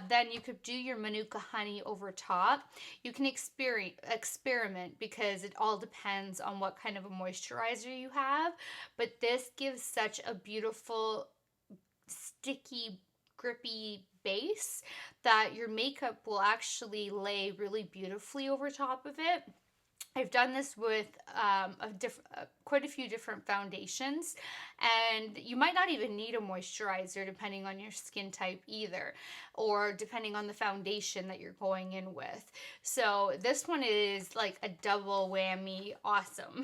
Then you could do your Manuka honey over top. You can experiment because it all depends on what kind of a moisturizer you have, but this gives such a beautiful, sticky, grippy base that your makeup will actually lay really beautifully over top of it. I've done this with quite a few different foundations, and you might not even need a moisturizer depending on your skin type either, or depending on the foundation that you're going in with. So this one is like a double whammy awesome.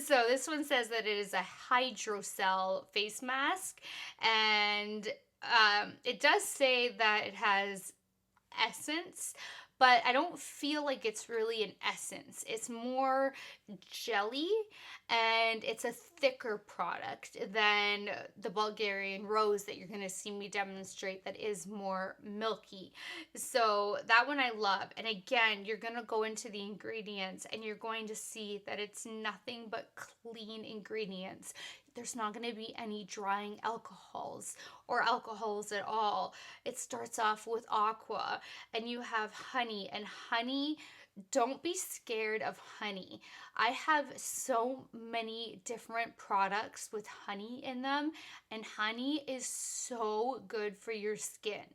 So this one says that it is a hydrocell face mask, and it does say that it has essence, but I don't feel like it's really an essence. It's more jelly, and it's a thicker product than the Bulgarian Rose that you're going to see me demonstrate, that is more milky. So that one I love. And again, you're going to go into the ingredients and you're going to see that it's nothing but clean ingredients. There's not going to be any drying alcohols or alcohols at all. It starts off with aqua, and you have honey, and honey, don't be scared of honey. I have so many different products with honey in them, and honey is so good for your skin.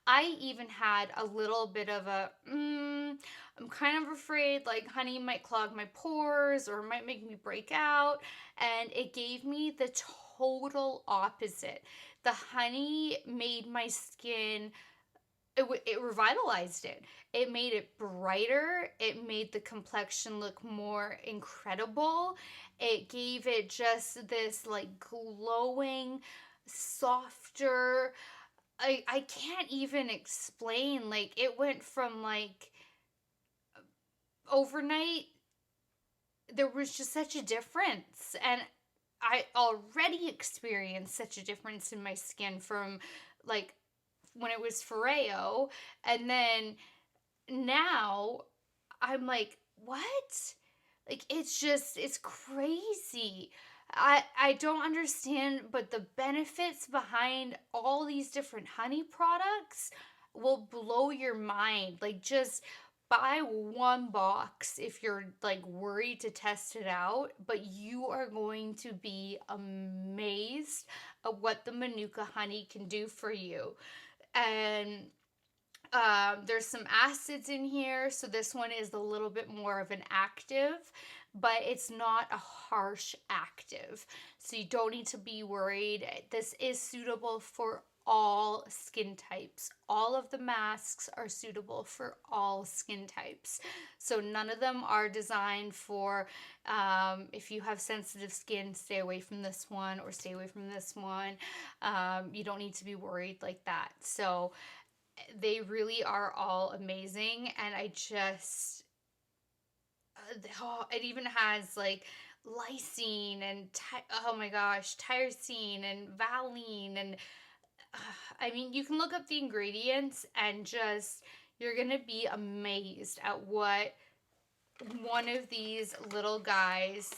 I even had a little bit of a, I'm kind of afraid like honey might clog my pores or might make me break out, and it gave me the total opposite. The honey made my skin, it revitalized it. It made it brighter. It made the complexion look more incredible. It gave it just this like glowing, softer, I can't even explain. Like, it went from like overnight, there was just such a difference. And I already experienced such a difference in my skin from like when it was FOREO, and then now I'm like, what? Like, it's crazy. I don't understand, but the benefits behind all these different honey products will blow your mind. Like, just buy one box if you're like worried to test it out, but you are going to be amazed at what the Manuka honey can do for you. And there's some acids in here, so this one is a little bit more of an active, but it's not a harsh active, so you don't need to be worried. This is suitable for all skin types. All of the masks are suitable for all skin types, so none of them are designed for if you have sensitive skin, stay away from this one or stay away from this one. You don't need to be worried like that. So they really are all amazing, and I just, it even has like lysine and oh my gosh, tyrosine and valine, and I mean, you can look up the ingredients and just, you're gonna be amazed at what one of these little guys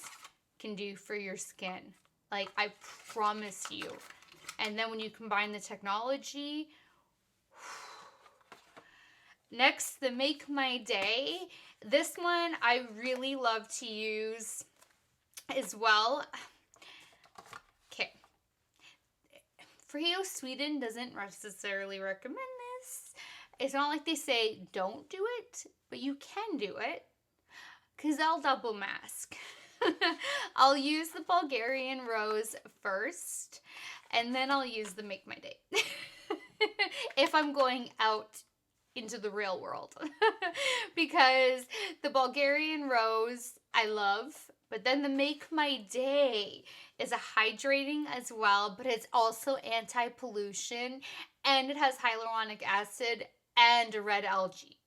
can do for your skin. Like, I promise you. And then when you combine the technology, next, the Make My Day. This one I really love to use as well. Okay. FOREO Sweden doesn't necessarily recommend this. It's not like they say don't do it, but you can do it, because I'll double mask. I'll use the Bulgarian Rose first, and then I'll use the Make My Day. If I'm going out into the real world. Because the Bulgarian Rose I love, but then the Make My Day is a hydrating as well, but it's also anti-pollution, and it has hyaluronic acid and a red algae.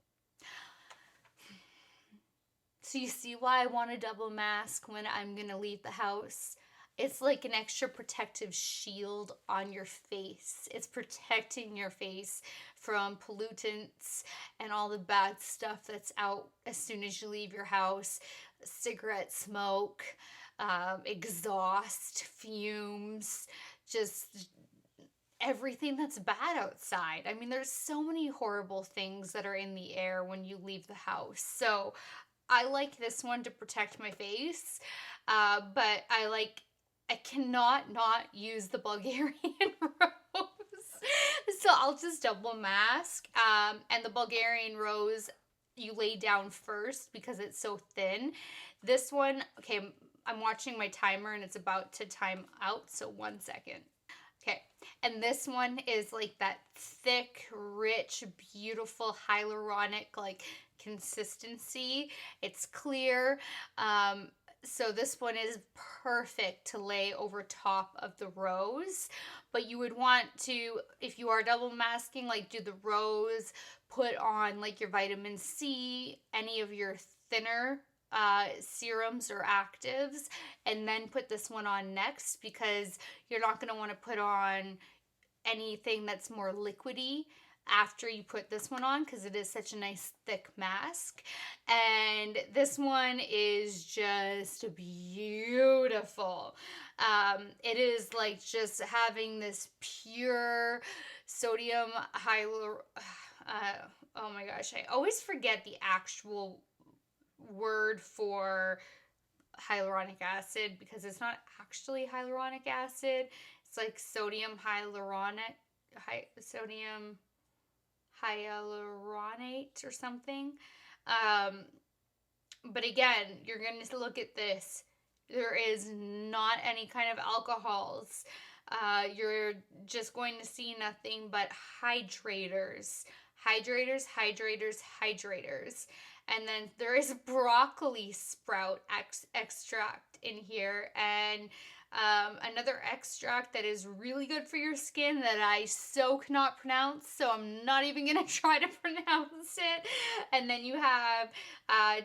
So you see why I want a double mask when I'm gonna leave the house. It's like an extra protective shield on your face. It's protecting your face from pollutants and all the bad stuff that's out as soon as you leave your house. Cigarette smoke, exhaust, fumes, just everything that's bad outside. I mean, there's so many horrible things that are in the air when you leave the house. So I like this one to protect my face, but I cannot not use the Bulgarian Rose. So I'll just double mask. And the Bulgarian Rose, you lay down first because it's so thin. This one, okay, I'm watching my timer and it's about to time out, so 1 second. Okay, and this one is like that thick, rich, beautiful, hyaluronic, like, consistency. It's clear. So this one is perfect to lay over top of the rose. But you would want to, if you are double masking, like do the rose, put on like your vitamin C, any of your thinner serums or actives, and then put this one on next, because you're not going to want to put on anything that's more liquidy after you put this one on, because it is such a nice thick mask. And this one is just beautiful. It is like just having this pure sodium hyalur. Oh my gosh, I always forget the actual word for hyaluronic acid, because it's not actually hyaluronic acid. It's like sodium hyaluronate or something. But again, you're going to look at this. There is not any kind of alcohols. You're just going to see nothing but hydrators. And then there is broccoli sprout extract in here, and another extract that is really good for your skin that I so cannot pronounce, so I'm not even going to try to pronounce it. And then you have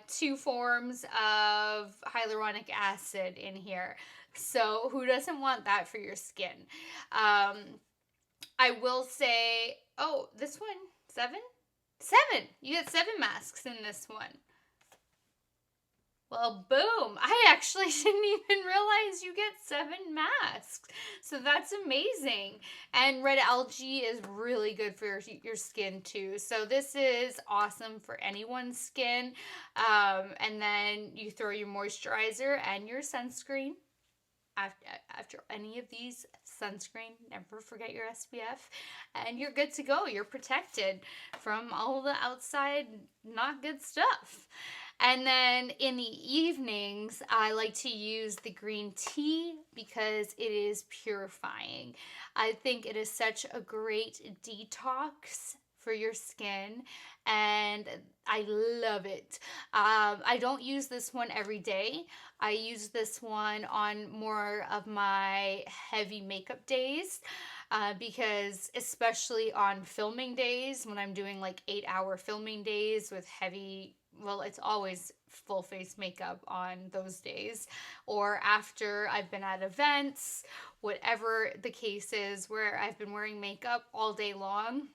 2 forms of hyaluronic acid in here. So who doesn't want that for your skin? I will say, oh, this one, 7? 7! You get 7 masks in this one. Well, boom. I actually didn't even realize you get 7 masks. So that's amazing. And red algae is really good for your skin too. So this is awesome for anyone's skin. And then you throw your moisturizer and your sunscreen. After any of these, sunscreen, never forget your SPF, and you're good to go. You're protected from all the outside not good stuff. And then in the evenings, I like to use the green tea because it is purifying. I think it is such a great detox for your skin, and I love it. I don't use this one every day. I use this one on more of my heavy makeup days, because especially on filming days, when I'm doing like 8-hour filming days with heavy, well, it's always full face makeup on those days, or after I've been at events, whatever the case is, where I've been wearing makeup all day long.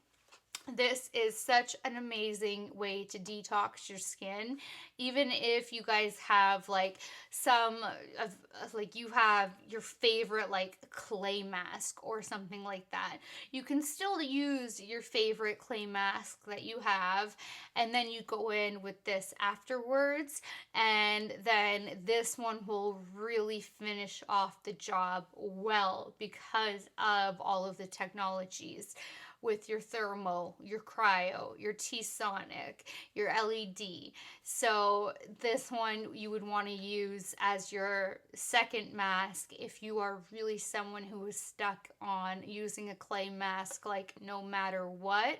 This is such an amazing way to detox your skin. Even if you guys have like some of, like you have your favorite like clay mask or something like that, you can still use your favorite clay mask that you have, and then you go in with this afterwards, and then this one will really finish off the job well because of all of the technologies with your thermal, your cryo, your T-sonic, your LED. So this one you would want to use as your second mask if you are really someone who is stuck on using a clay mask like no matter what.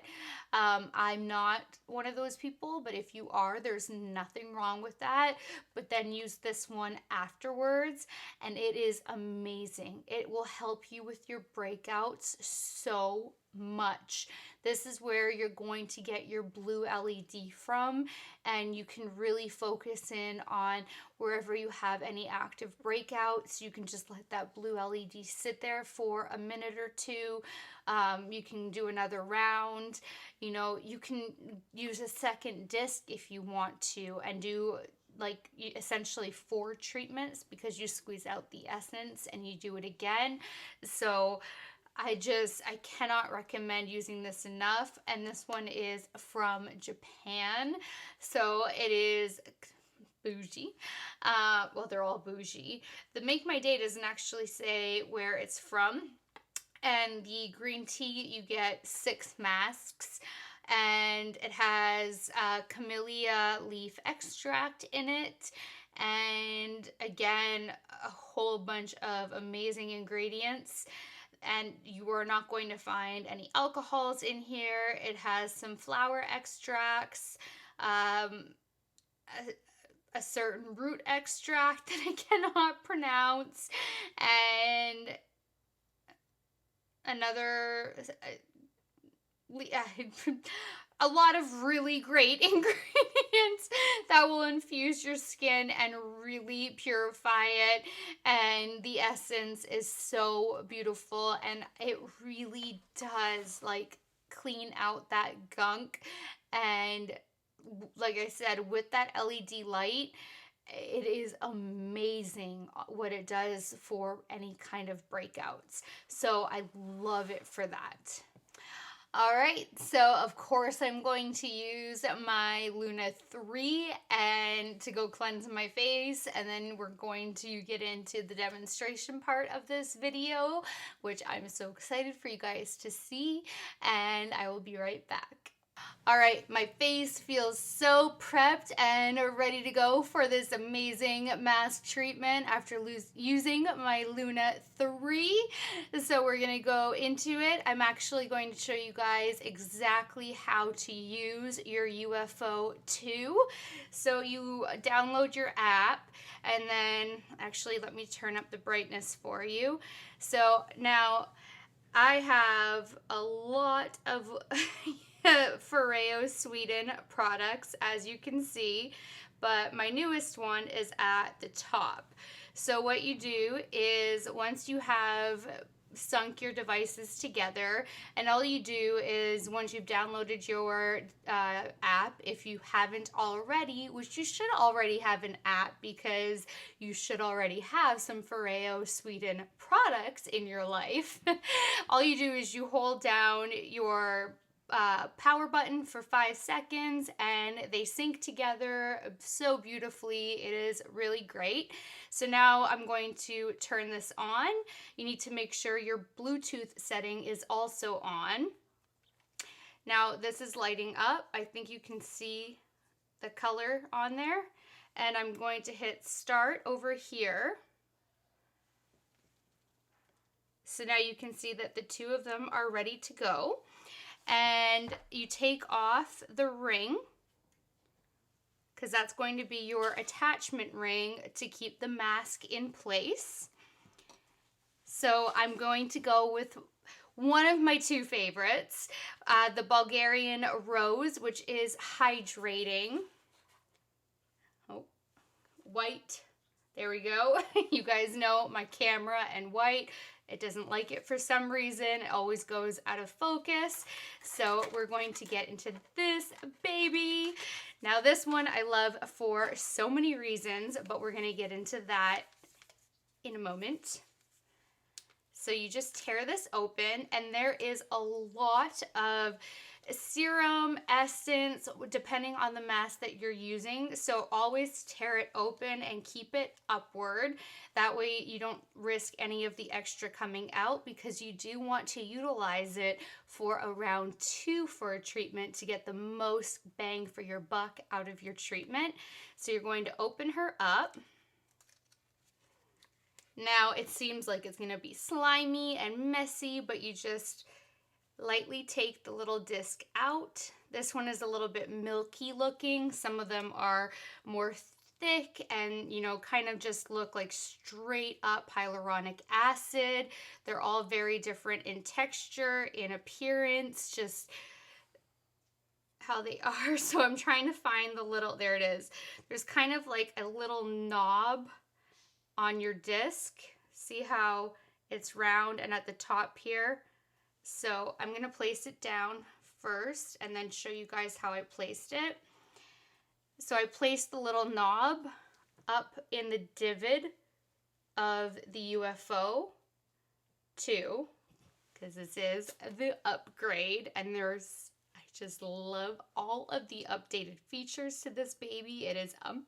I'm not one of those people, but if you are, there's nothing wrong with that. But then use this one afterwards, and it is amazing. It will help you with your breakouts so much. This is where you're going to get your blue LED from, and you can really focus in on wherever you have any active breakouts. You can just let that blue LED sit there for a minute or two. You can do another round. You know, you can use a second disc if you want to, and do like essentially 4 treatments, because you squeeze out the essence and you do it again. So I cannot recommend using this enough. And this one is from Japan. So it is bougie. Well, they're all bougie. The Make My Day doesn't actually say where it's from. And the green tea, you get 6 masks. And it has camellia leaf extract in it. And again, a whole bunch of amazing ingredients. And you are not going to find any alcohols in here. It has some flower extracts, a certain root extract that I cannot pronounce, and another a lot of really great ingredients that will infuse your skin and really purify it. And the essence is so beautiful, and it really does like clean out that gunk. And like I said, with that LED light, it is amazing what it does for any kind of breakouts. So I love it for that. All right, so of course I'm going to use my Luna 3 and to go cleanse my face, and then we're going to get into the demonstration part of this video, which I'm so excited for you guys to see, and I will be right back. All right, my face feels so prepped and ready to go for this amazing mask treatment after using my Luna 3. So we're gonna go into it. I'm actually going to show you guys exactly how to use your UFO2. So you download your app, and then actually let me turn up the brightness for you. So now I have a lot of FOREO Sweden products, as you can see, but my newest one is at the top. So what you do is once you have sunk your devices together, and all you do is once you've downloaded your app, if you haven't already, which you should already have an app because you should already have some FOREO Sweden products in your life, all you do is you hold down your power button for 5 seconds and they sync together so beautifully. It is really great. So now I'm going to turn this on. You need to make sure your Bluetooth setting is also on. Now this is lighting up. I think you can see the color on there, and I'm going to hit start over here. So now you can see that the two of them are ready to go. And you take off the ring, because that's going to be your attachment ring to keep the mask in place. So I'm going to go with one of my two favorites, the Bulgarian Rose, which is hydrating. Oh, white. There we go. You guys know my camera and white. It doesn't like it for some reason. It always goes out of focus. So we're going to get into this baby. Now this one I love for so many reasons, but we're gonna get into that in a moment. So you just tear this open, and there is a lot of serum, essence, depending on the mask that you're using. So always tear it open and keep it upward. That way you don't risk any of the extra coming out, because you do want to utilize it for a round 2 for a treatment to get the most bang for your buck out of your treatment. So you're going to open her up. Now it seems like it's going to be slimy and messy, but you just lightly take the little disc out. This one is a little bit milky looking. Some of them are more thick and, you know, kind of just look like straight up hyaluronic acid. They're all very different in texture, in appearance, just how they are. So I'm trying to find the little, there it is. There's kind of like a little knob on your disc. See how it's round and at the top here? So I'm going to place it down first and then show you guys how I placed it. So I placed the little knob up in the divot of the UFO2, because this is the upgrade, and I just love all of the updated features to this baby. It is amazing.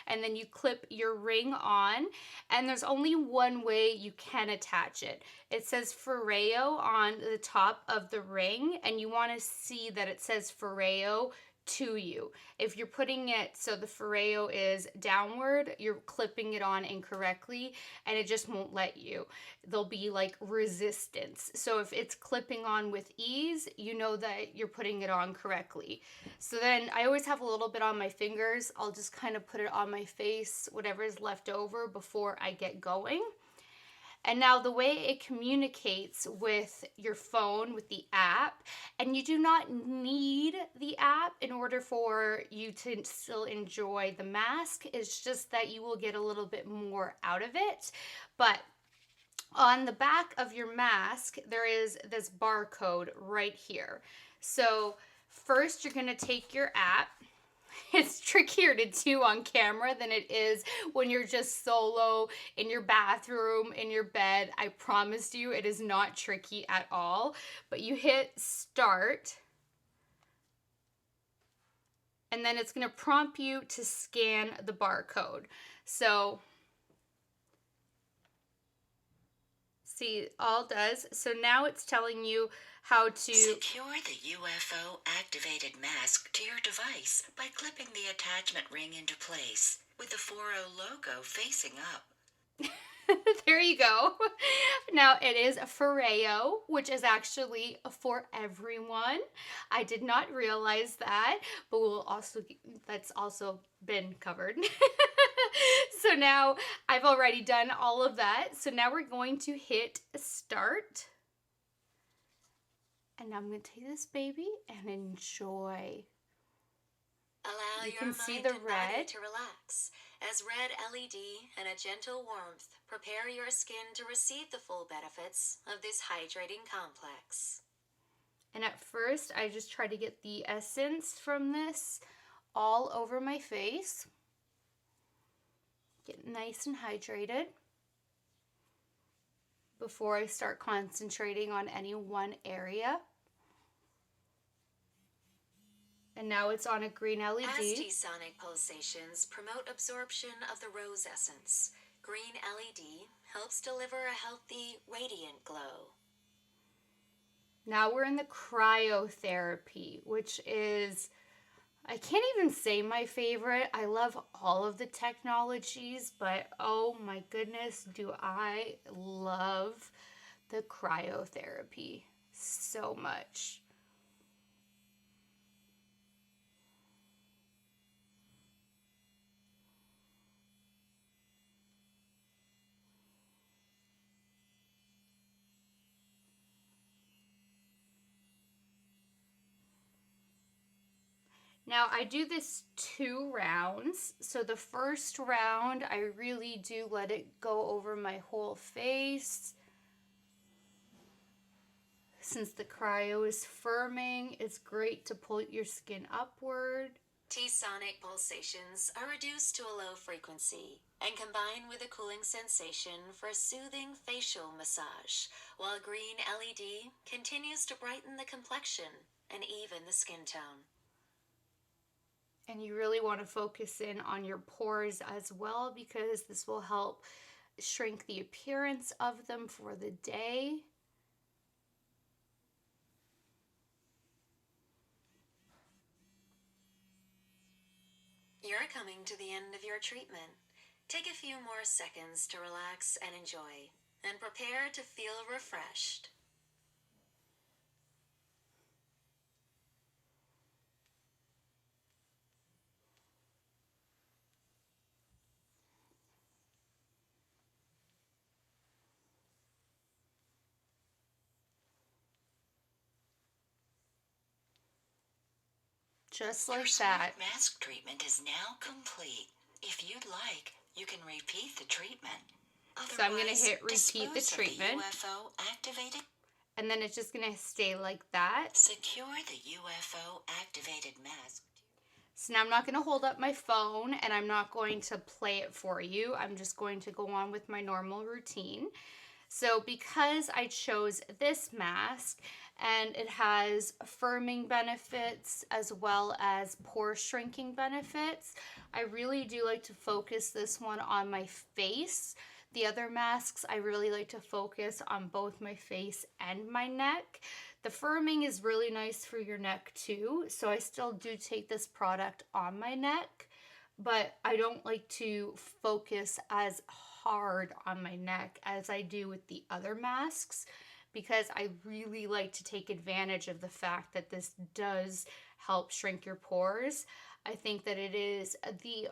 And then you clip your ring on, and there's only one way you can attach it. It says FOREO on the top of the ring, and you want to see that it saes FOREO to you. If you're putting it so the FOREO is downward, you're clipping it on incorrectly and it just won't let you. There'll be like resistance. So if it's clipping on with ease, you know that you're putting it on correctly. So then I always have a little bit on my fingers. I'll just kind of put it on my face, whatever is left over before I get going. And now the way it communicates with your phone, with the app, and you do not need the app in order for you to still enjoy the mask. It's just that you will get a little bit more out of it. But on the back of your mask, there is this barcode right here. So first you're going to take your app. It's trickier to do on camera than it is when you're just solo in your bathroom, in your bed. I promise you it is not tricky at all. But you hit start. And then it's going to prompt you to scan the barcode. So see, all does. So now it's telling you how to secure the UFO activated mask to your device by clipping the attachment ring into place with the FOREO logo facing up. There you go. Now it is FOREO, which is actually for everyone. I did not realize that, but that's also been covered. So now I've already done all of that. So now we're going to hit start. And now I'm going to take this baby and enjoy. Allow You your can mind see the and body red. to relax as red LED and a gentle warmth prepare your skin to receive the full benefits of this hydrating complex. And at first, I just try to get the essence from this all over my face. Get nice and hydrated before I start concentrating on any one area. And now it's on a green LED. As T-sonic pulsations promote absorption of the rose essence, green LED helps deliver a healthy, radiant glow. Now we're in the cryotherapy, which is, I can't even say my favorite. I love all of the technologies, but oh my goodness, do I love the cryotherapy so much. Now I do this 2 rounds. So the first round, I really do let it go over my whole face. Since the cryo is firming, it's great to pull your skin upward. T-sonic pulsations are reduced to a low frequency and combined with a cooling sensation for a soothing facial massage, while green LED continues to brighten the complexion and even the skin tone. And you really want to focus in on your pores as well, because this will help shrink the appearance of them for the day. You're coming to the end of your treatment. Take a few more seconds to relax and enjoy, and prepare to feel refreshed. Just Your like sweet that. mask treatment is now complete. If you'd like, you can repeat the treatment. So I'm going to Otherwise, hit repeat the dispose of treatment. UFO activated. And then it's just going to stay like that. Secure the UFO activated mask. So now I'm not going to hold up my phone and I'm not going to play it for you. I'm just going to go on with my normal routine. So because I chose this mask and it has firming benefits as well as pore shrinking benefits, I really do like to focus this one on my face. The other masks, I really like to focus on both my face and my neck. The firming is really nice for your neck too, so I still do take this product on my neck, but I don't like to focus as hard on my neck as I do with the other masks, because I really like to take advantage of the fact that this does help shrink your pores. I think that it is the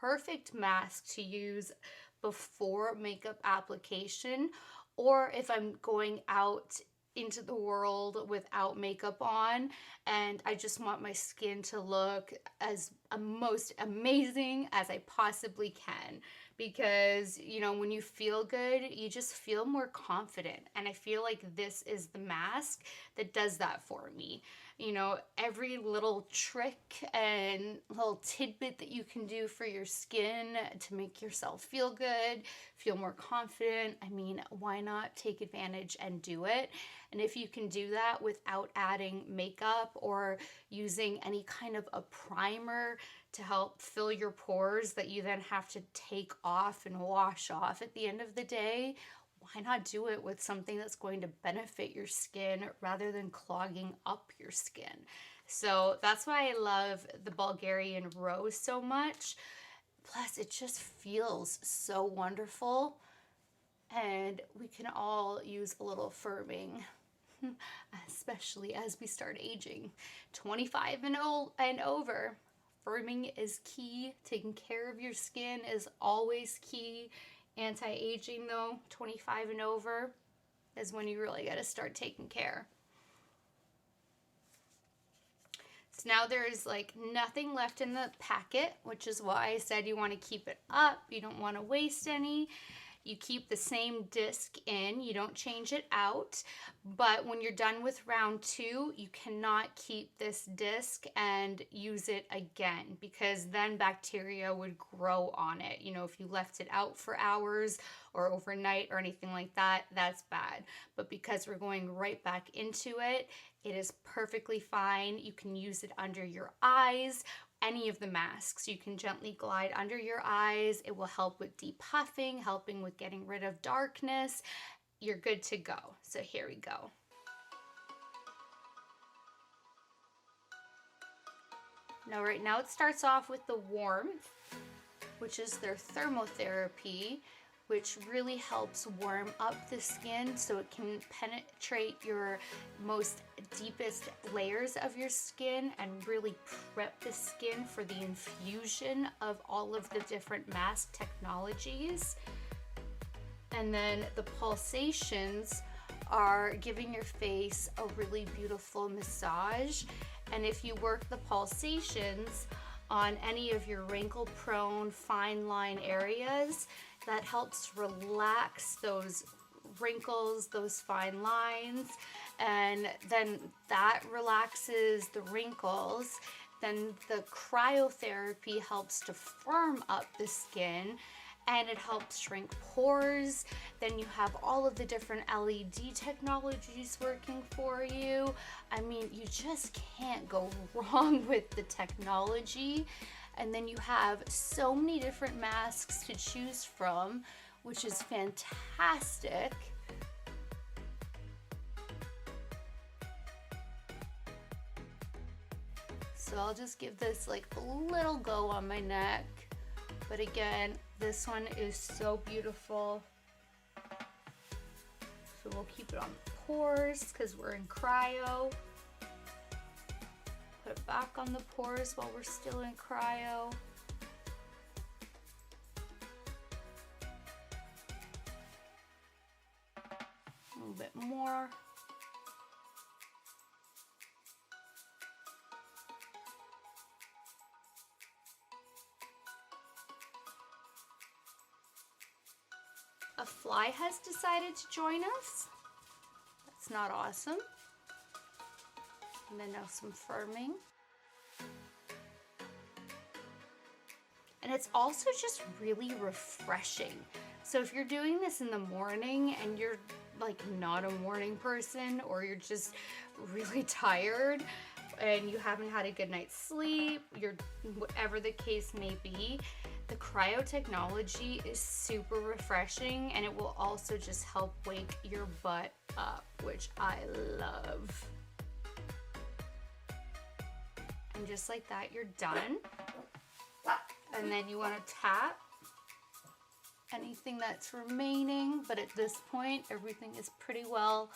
perfect mask to use before makeup application, or if I'm going out into the world without makeup on and I just want my skin to look as most amazing as I possibly can. Because, you know, when you feel good, you just feel more confident. And I feel like this is the mask that does that for me. You know, every little trick and little tidbit that you can do for your skin to make yourself feel good, feel more confident. I mean, why not take advantage and do it? And if you can do that without adding makeup or using any kind of a primer to help fill your pores that you then have to take off and wash off at the end of the day, why not do it with something that's going to benefit your skin rather than clogging up your skin? So that's why I love the Bulgarian Rose so much. Plus, it just feels so wonderful. And we can all use a little firming, especially as we start aging. 25 and over. Firming is key. Taking care of your skin is always key. Anti-aging though, 25 and over is when you really got to start taking care. So now there's like nothing left in the packet, which is why I said you want to keep it up. You don't want to waste any. You keep the same disc in, you don't change it out, but when you're done with round 2, you cannot keep this disc and use it again, because then bacteria would grow on it. You know, if you left it out for hours or overnight or anything like that, that's bad. But because we're going right back into it, it is perfectly fine. You can use it under your eyes. Any of the masks, you can gently glide under your eyes. It will help with depuffing, helping with getting rid of darkness. You're good to go. So here we go. Now, right now it starts off with the warmth, which is their thermotherapy, which really helps warm up the skin so it can penetrate your most deepest layers of your skin and really prep the skin for the infusion of all of the different mask technologies. And then the pulsations are giving your face a really beautiful massage. And if you work the pulsations on any of your wrinkle-prone fine line areas, that helps relax those wrinkles, those fine lines, and then that relaxes the wrinkles. Then the cryotherapy helps to firm up the skin, and it helps shrink pores. Then you have all of the different LED technologies working for you. I mean, you just can't go wrong with the technology. And then you have so many different masks to choose from, which is fantastic. So I'll just give this like a little go on my neck. But again, this one is so beautiful. So we'll keep it on the pores because we're in cryo. Put it back on the pores while we're still in cryo. A little bit more. A fly has decided to join us. That's not awesome. And then now some firming. And it's also just really refreshing. So if you're doing this in the morning and you're like not a morning person, or you're just really tired and you haven't had a good night's sleep, whatever the case may be, the cryo technology is super refreshing, and it will also just help wake your butt up, which I love. And just like that, you're done. And then you want to tap anything that's remaining, but at this point, everything is pretty well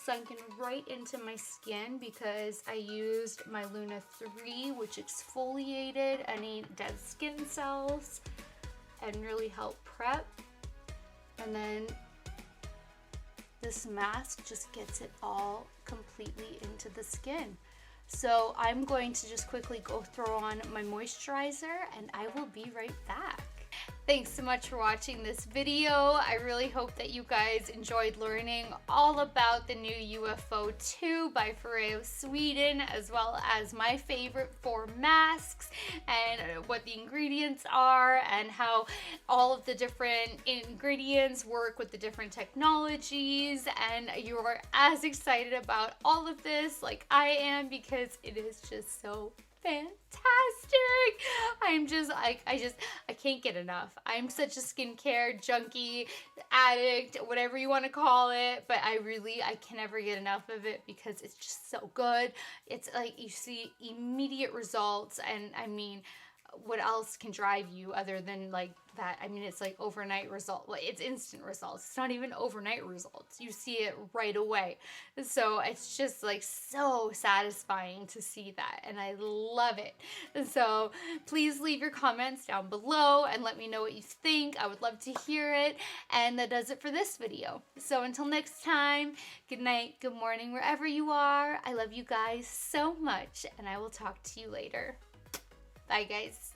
sunken right into my skin because I used my Luna 3, which exfoliated any dead skin cells and really helped prep. And then this mask just gets it all completely into the skin. So I'm going to just quickly go throw on my moisturizer, and I will be right back. Thanks so much for watching this video. I really hope that you guys enjoyed learning all about the new UFO2 by FOREO Sweden, as well as my favorite 4 masks and what the ingredients are and how all of the different ingredients work with the different technologies. And you are as excited about all of this like I am, because it is just so fantastic. I can't get enough. I'm such a skincare junkie, addict, whatever you want to call it, but I can never get enough of it because it's just so good. It's like you see immediate results, and I mean, what else can drive you other than like that? I mean, it's like overnight result. Like, it's instant results. It's not even overnight results. You see it right away. So it's just like so satisfying to see that, and I love it. So please leave your comments down below and let me know what you think. I would love to hear it. And that does it for this video. So until next time, good night, good morning, wherever you are. I love you guys so much, and I will talk to you later. Bye, guys.